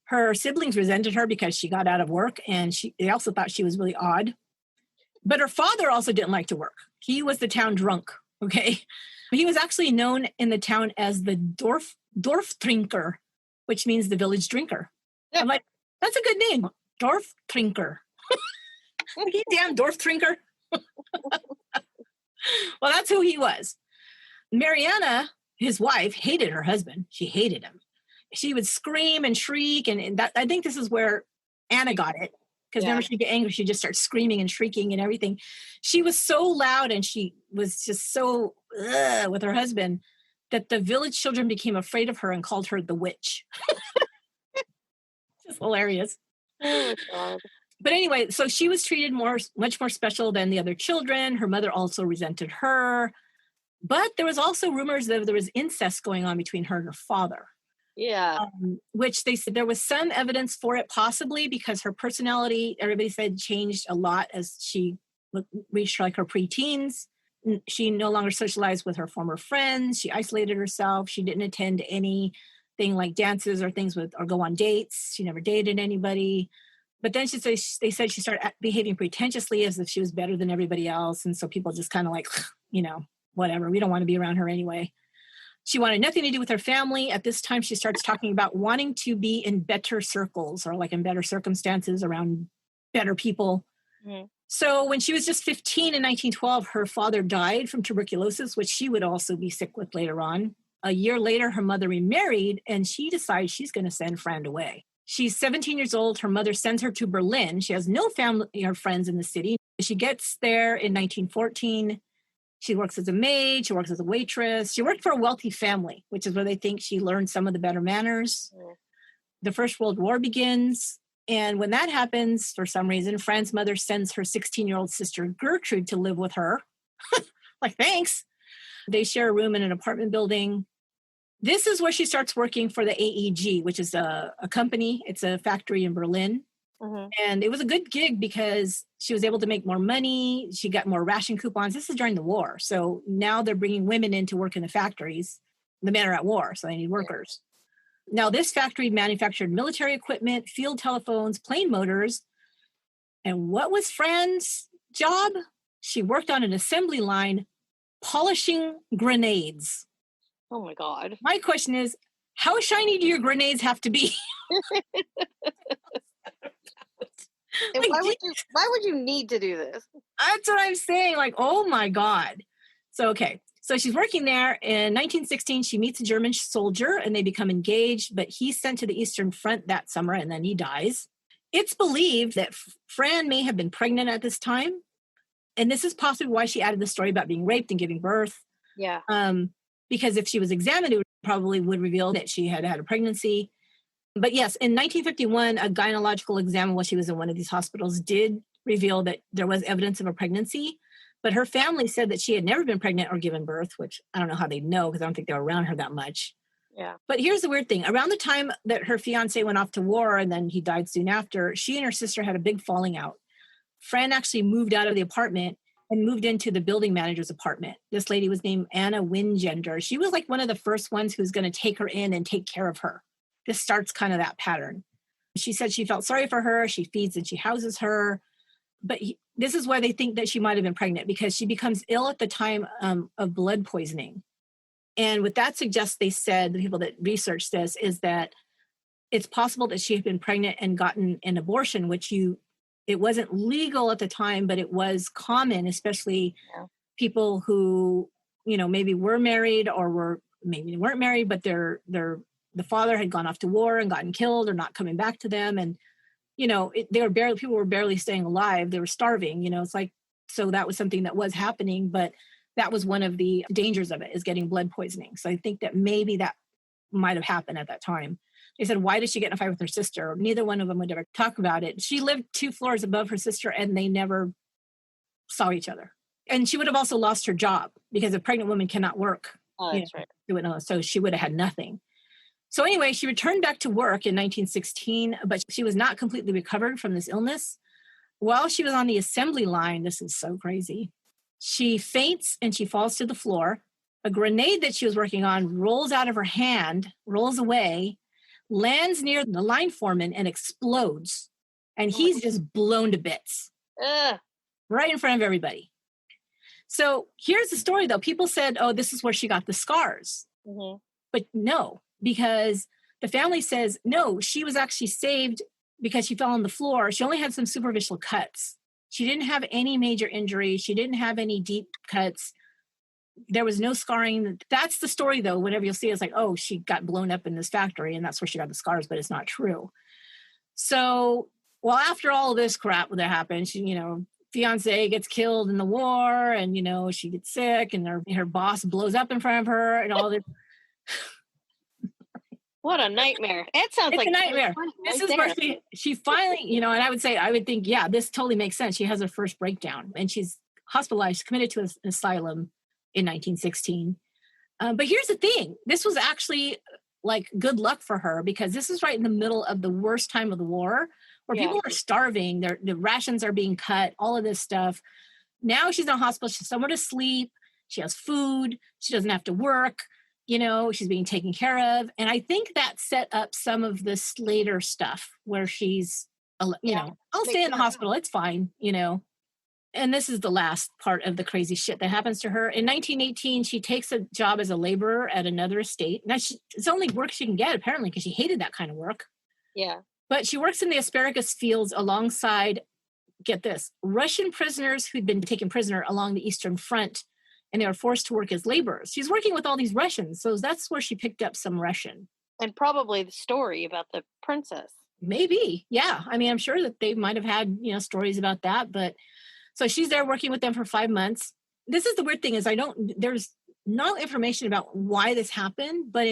Her siblings resented her because she got out of work, and they also thought she was really odd. But her father also didn't like to work. He was the town drunk, okay? He was actually known in the town as the Dorftrinker, which means the village drinker. Yeah. I'm like, that's a good name, Dorftrinker. You damn Dorftrinker. Well, that's who he was. Mariana, his wife, hated her husband. She hated him. She would scream and shriek, and that, I think this is where Anna got it, because whenever she'd get angry, she'd just start screaming and shrieking and everything. She was so loud, and she was just so with her husband that the village children became afraid of her and called her the witch. Just hilarious. Oh, God. But anyway, so she was treated much more special than the other children. Her mother also resented her. But there was also rumors that there was incest going on between her and her father. Yeah. Which they said there was some evidence for it, possibly because her personality, everybody said, changed a lot as she reached like her preteens. She no longer socialized with her former friends. She isolated herself. She didn't attend anything like dances or things or go on dates. She never dated anybody. But then they said she started behaving pretentiously as if she was better than everybody else. And so people just kind of like, whatever. We don't want to be around her anyway. She wanted nothing to do with her family. At this time, she starts talking about wanting to be in better circles or like in better circumstances around better people. Mm-hmm. So when she was just 15 in 1912, her father died from tuberculosis, which she would also be sick with later on. A year later, her mother remarried, and she decides she's going to send Fran away. She's 17 years old. Her mother sends her to Berlin. She has no family or friends in the city. She gets there in 1914. She works as a maid. She works as a waitress. She worked for a wealthy family, which is where they think she learned some of the better manners. Yeah. The First World War begins. And when that happens, for some reason, Fran's mother sends her 16-year-old sister Gertrude to live with her. Like, thanks. They share a room in an apartment building. This is where she starts working for the AEG, which is a company. It's a factory in Berlin. Mm-hmm. And it was a good gig because she was able to make more money. She got more ration coupons. This is during the war. So now they're bringing women in to work in the factories. The men are at war, so they need workers. Now, this factory manufactured military equipment, field telephones, plane motors. And what was Fran's job? She worked on an assembly line polishing grenades. Oh, my God. My question is, how shiny do your grenades have to be? And why would you need to do this? That's what I'm saying. Like, oh, my God. So, okay. So she's working there. In 1916, she meets a German soldier and they become engaged, but he's sent to the Eastern Front that summer and then he dies. It's believed that Fran may have been pregnant at this time. And this is possibly why she added the story about being raped and giving birth. Yeah. Because if she was examined, it probably would reveal that she had had a pregnancy. But yes, in 1951, a gynecological exam while she was in one of these hospitals did reveal that there was evidence of a pregnancy. But her family said that she had never been pregnant or given birth, which I don't know how they know because I don't think they were around her that much. Yeah. But here's the weird thing. Around the time that her fiancé went off to war and then he died soon after, she and her sister had a big falling out. Fran actually moved out of the apartment and moved into the building manager's apartment. This lady was named Anna Wingender. She was like one of the first ones who was going to take her in and take care of her. This starts kind of that pattern. She said she felt sorry for her. She feeds and she houses her. But this is why they think that she might have been pregnant, because she becomes ill at the time of blood poisoning. And what that suggests, they said, the people that researched this, is that it's possible that she had been pregnant and gotten an abortion, which it wasn't legal at the time, but it was common, especially people who, maybe were married or maybe weren't married, but the father had gone off to war and gotten killed or not coming back to them. And people were barely staying alive. They were starving, it's like, so that was something that was happening, but that was one of the dangers of it, is getting blood poisoning. So I think that maybe that might've happened at that time. They said, why did she get in a fight with her sister? Neither one of them would ever talk about it. She lived 2 floors above her sister and they never saw each other. And she would have also lost her job because a pregnant woman cannot work. Oh, that's right. So she would have had nothing. So anyway, she returned back to work in 1916, but she was not completely recovered from this illness. While she was on the assembly line, this is so crazy, she faints and she falls to the floor. A grenade that she was working on rolls out of her hand, rolls away, lands near the line foreman and explodes. And he's just blown to bits. Right in front of everybody. So here's the story, though. People said, oh, this is where she got the scars. Mm-hmm. But no. Because the family says, no, she was actually saved because she fell on the floor. She only had some superficial cuts. She didn't have any major injuries. She didn't have any deep cuts. There was no scarring. That's the story, though. Whenever you'll see it, it's like, oh, she got blown up in this factory and that's where she got the scars, but it's not true. So, well, after all of this crap that happened, she, fiance gets killed in the war and, she gets sick and her boss blows up in front of her and all this. What a nightmare. That sounds like a nightmare. This is where she finally, and I would think, yeah, this totally makes sense. She has her first breakdown and she's hospitalized, committed to an asylum in 1916. But here's the thing. This was actually like good luck for her because this is right in the middle of the worst time of the war where people are starving. The rations are being cut, all of this stuff. Now she's in a hospital. She's somewhere to sleep. She has food. She doesn't have to work. She's being taken care of. And I think that set up some of this later stuff where she's, I'll stay in the hospital. It's fine, And this is the last part of the crazy shit that happens to her. In 1918, she takes a job as a laborer at another estate. Now, it's the only work she can get, apparently, because she hated that kind of work. Yeah. But she works in the asparagus fields alongside, get this, Russian prisoners who'd been taken prisoner along the Eastern Front, and they were forced to work as laborers. She's working with all these Russians, so that's where she picked up some Russian. And probably the story about the princess. Maybe, yeah. I mean, I'm sure that they might have had, stories about that, but so she's there working with them for 5 months. This is the weird thing is there's no information about why this happened, but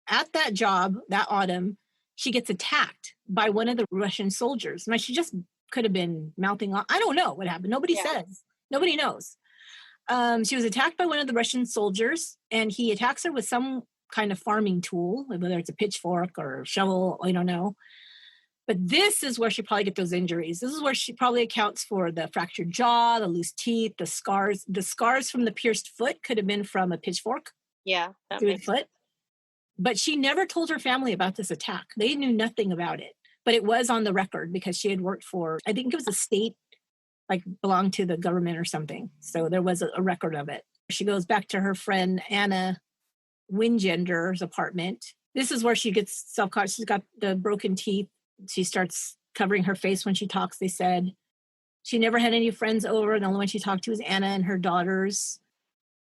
at that job that autumn, she gets attacked by one of the Russian soldiers. Now, she just could have been mouthing off. I don't know what happened. Nobody says. Nobody knows. She was attacked by one of the Russian soldiers, and he attacks her with some kind of farming tool, whether it's a pitchfork or a shovel, I don't know. But this is where she probably get those injuries. This is where she probably accounts for the fractured jaw, the loose teeth, the scars. The scars from the pierced foot could have been from a pitchfork. Yeah, through the foot. But she never told her family about this attack. They knew nothing about it. But it was on the record because she had worked for, I think it was a state, like belonged to the government or something. So there was a record of it. She goes back to her friend Anna Wingender's apartment. This is where she gets self-conscious. She's got the broken teeth. She starts covering her face when she talks, they said. She never had any friends over. The only one she talked to was Anna and her daughters.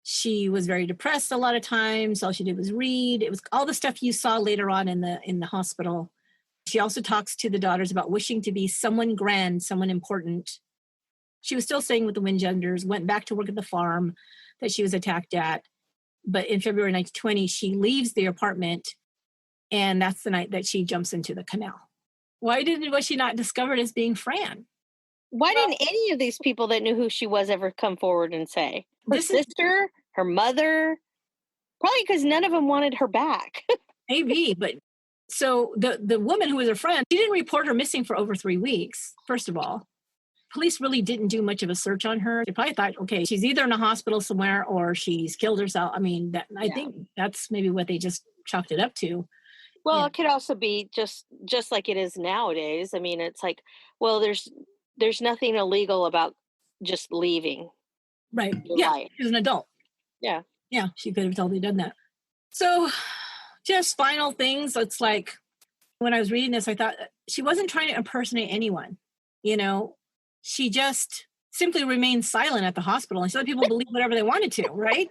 She was very depressed a lot of times. All she did was read. It was all the stuff you saw later on in the hospital. She also talks to the daughters about wishing to be someone grand, someone important. She was still staying with the Wingenders, went back to work at the farm that she was attacked at. But in February 1920, she leaves the apartment, and that's the night that she jumps into the canal. Why was she not discovered as being Fran? Why didn't any of these people that knew who she was ever come forward and say? Her sister, her mother? Probably because none of them wanted her back. Maybe, but so the woman who was her friend, she didn't report her missing for over 3 weeks, first of all. Police really didn't do much of a search on her. They probably thought, okay, she's either in a hospital somewhere or she's killed herself. I mean, I think that's maybe what they just chalked it up to. Well, it could also be just like it is nowadays. I mean, it's like, well, there's nothing illegal about just leaving. Right. Yeah. Life. She's an adult. Yeah. Yeah. She could have totally done that. So just final things. It's like when I was reading this, I thought she wasn't trying to impersonate anyone. She just simply remained silent at the hospital and she let people believe whatever they wanted to. Right.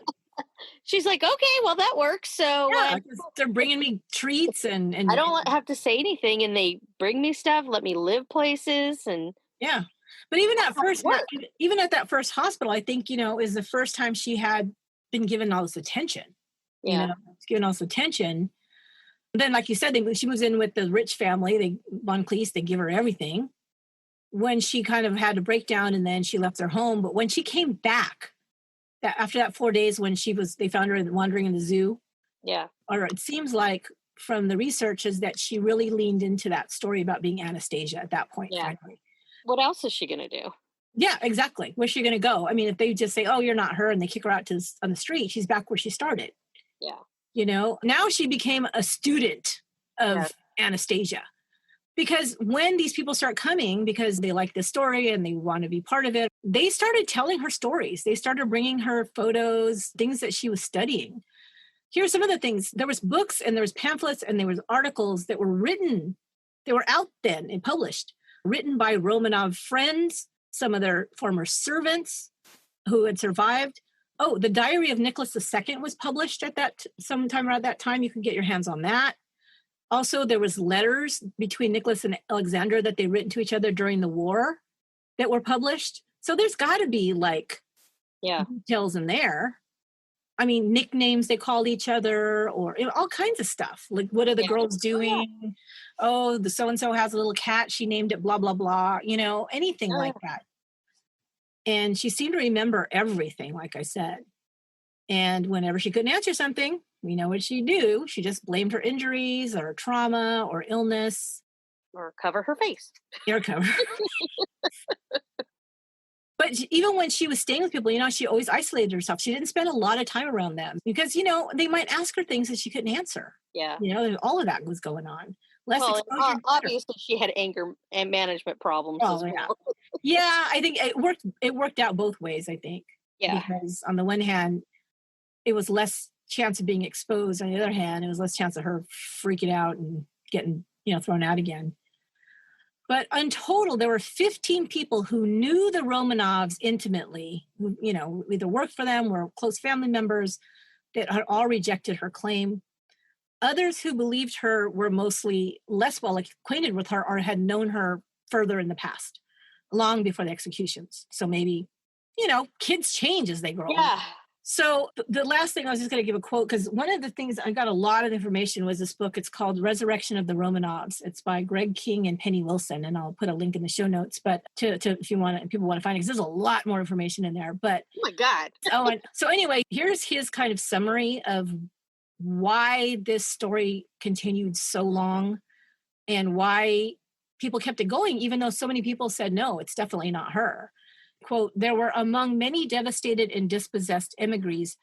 She's like, okay, well, that works. So they're bringing me treats and I don't have to say anything, and they bring me stuff, let me live places, and But even at that first hospital, I think is the first time she had been given all this attention. Given all this attention. And then, like you said, she moves in with the rich family. Von Cleese, they give her everything. When she kind of had a breakdown, and then she left their home, but when she came back. After that 4 days when they found her wandering in the zoo. Yeah. Or it seems like from the research is that she really leaned into that story about being Anastasia at that point. Yeah. Frankly. What else is she going to do? Yeah, exactly. Where's she going to go? I mean, if they just say, oh, you're not her, and they kick her out on the street, she's back where she started. Yeah. Now she became a student of Anastasia. Because when these people start coming, because they like this story and they want to be part of it, they started telling her stories. They started bringing her photos, things that she was studying. Here's some of the things. There was books and there was pamphlets and there was articles that were written. They were out then and published, written by Romanov friends, some of their former servants who had survived. Oh, the Diary of Nicholas II was published sometime around that time. You can get your hands on that. Also, there was letters between Nicholas and Alexandra that they'd written to each other during the war that were published. So there's got to be details in there. I mean, nicknames they called each other or all kinds of stuff. Like, what are the girls doing? Oh, the so-and-so has a little cat. She named it blah, blah, blah. Anything like that. And she seemed to remember everything, like I said. And whenever she couldn't answer something, we know what she'd do. She just blamed her injuries or trauma or illness. Or cover her face. Or cover. But even when she was staying with people, she always isolated herself. She didn't spend a lot of time around them because, they might ask her things that she couldn't answer. Yeah. All of that was going on. Less well, exposure. Obviously, she had anger and management problems as well. Yeah, I think it worked out both ways, I think. Yeah. Because on the one hand, it was less chance of being exposed. On the other hand, it was less chance of her freaking out and getting, thrown out again. But in total, there were 15 people who knew the Romanovs intimately, who, either worked for them, were close family members, that had all rejected her claim. Others who believed her were mostly less well acquainted with her or had known her further in the past, long before the executions. So maybe, kids change as they grow older. Yeah. So the last thing, I was just going to give a quote, because one of the things I got a lot of information was this book. It's called Resurrection of the Romanovs. It's by Greg King and Penny Wilson, and I'll put a link in the show notes. But to if you want, people want to find it, because there's a lot more information in there. But oh my God. So anyway, here's his kind of summary of why this story continued so long, and why people kept it going, even though so many people said no, it's definitely not her. Quote, there were among many devastated and dispossessed emigres,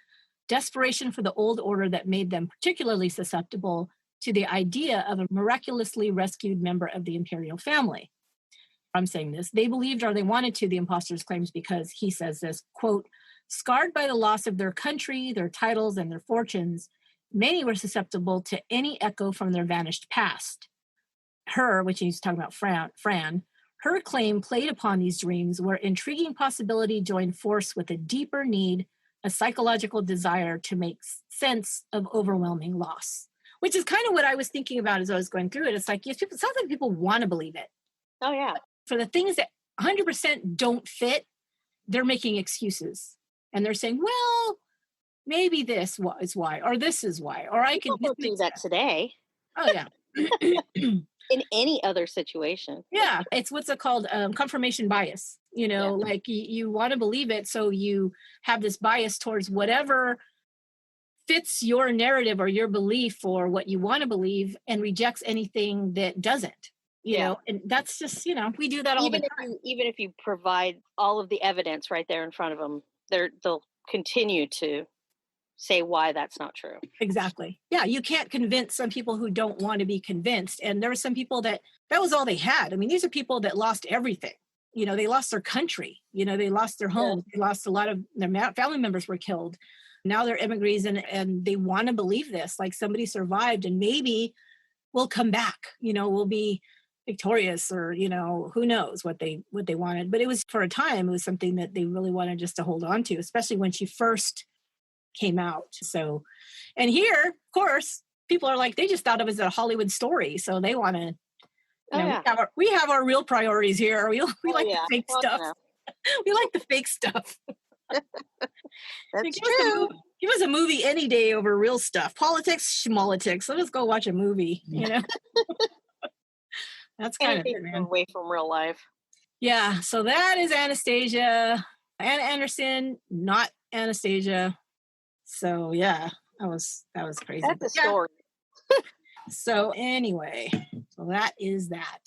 desperation for the old order that made them particularly susceptible to the idea of a miraculously rescued member of the imperial family. I'm saying this. They believed, or they wanted to, the impostor's claims because he says this, quote, scarred by the loss of their country, their titles, and their fortunes, many were susceptible to any echo from their vanished past. Her, which he's talking about Fran, her claim played upon these dreams where intriguing possibility joined force with a deeper need, a psychological desire to make sense of overwhelming loss, which is kind of what I was thinking about as I was going through it. It's like, yes, it sounds like people want to believe it. Oh, yeah. For the things that 100% don't fit, they're making excuses. And they're saying, well, maybe this is why, or this is why, or I can do that today. Oh, yeah. In any other situation. Yeah, it's what's it called? Confirmation bias. Like you want to believe it, so you have this bias towards whatever fits your narrative or your belief or what you want to believe, and rejects anything that doesn't. You know, and that's just, we do that all the time. Even if you provide all of the evidence right there in front of them, they'll continue to say why that's not true. Exactly. Yeah, you can't convince some people who don't want to be convinced. And there were some people that was all they had. I mean, these are people that lost everything. They lost their country. They lost their homes. They lost a lot of their family members were killed. Now they're immigrants, and they want to believe this, like somebody survived and maybe we'll come back, we'll be victorious, or, who knows what they wanted. But it was, for a time, it was something that they really wanted just to hold on to, especially when she first came out. So, and here, of course, people are like, they just thought it was a Hollywood story, so they want to. We have our real priorities here. We like the fake stuff. We like the fake stuff. That's true. Give us a movie any day over real stuff. Politics, schmolitics. Let us go watch a movie. That's kind of it, man. Away from real life. Yeah. So that is Anastasia, Anna Anderson, not Anastasia. So yeah, that was crazy. That's a story. So anyway, so that is that.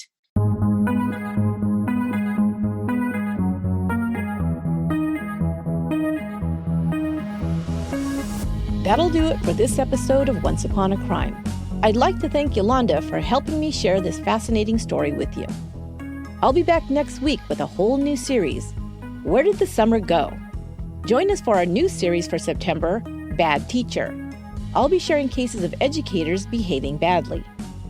That'll do it for this episode of Once Upon a Crime. I'd like to thank Yolanda for helping me share this fascinating story with you. I'll be back next week with a whole new series, Where Did the Summer Go? Join us for our new series for September, Bad Teacher. I'll be sharing cases of educators behaving badly.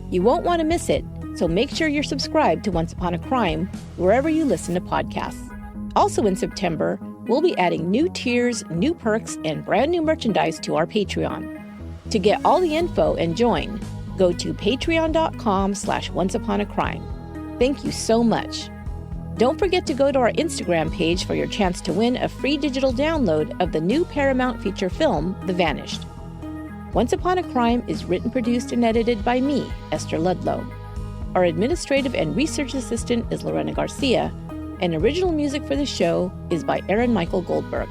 You won't want to miss it, so make sure you're subscribed to Once Upon a Crime wherever you listen to podcasts. Also in September, we'll be adding new tiers, new perks, and brand new merchandise to our Patreon. To get all the info and join, go to patreon.com/onceuponacrime. Thank you so much. Don't forget to go to our Instagram page for your chance to win a free digital download of the new Paramount feature film, The Vanished. Once Upon a Crime is written, produced, and edited by me, Esther Ludlow. Our administrative and research assistant is Lorena Garcia, and original music for the show is by Aaron Michael Goldberg.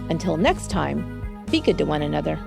Until next time, be good to one another.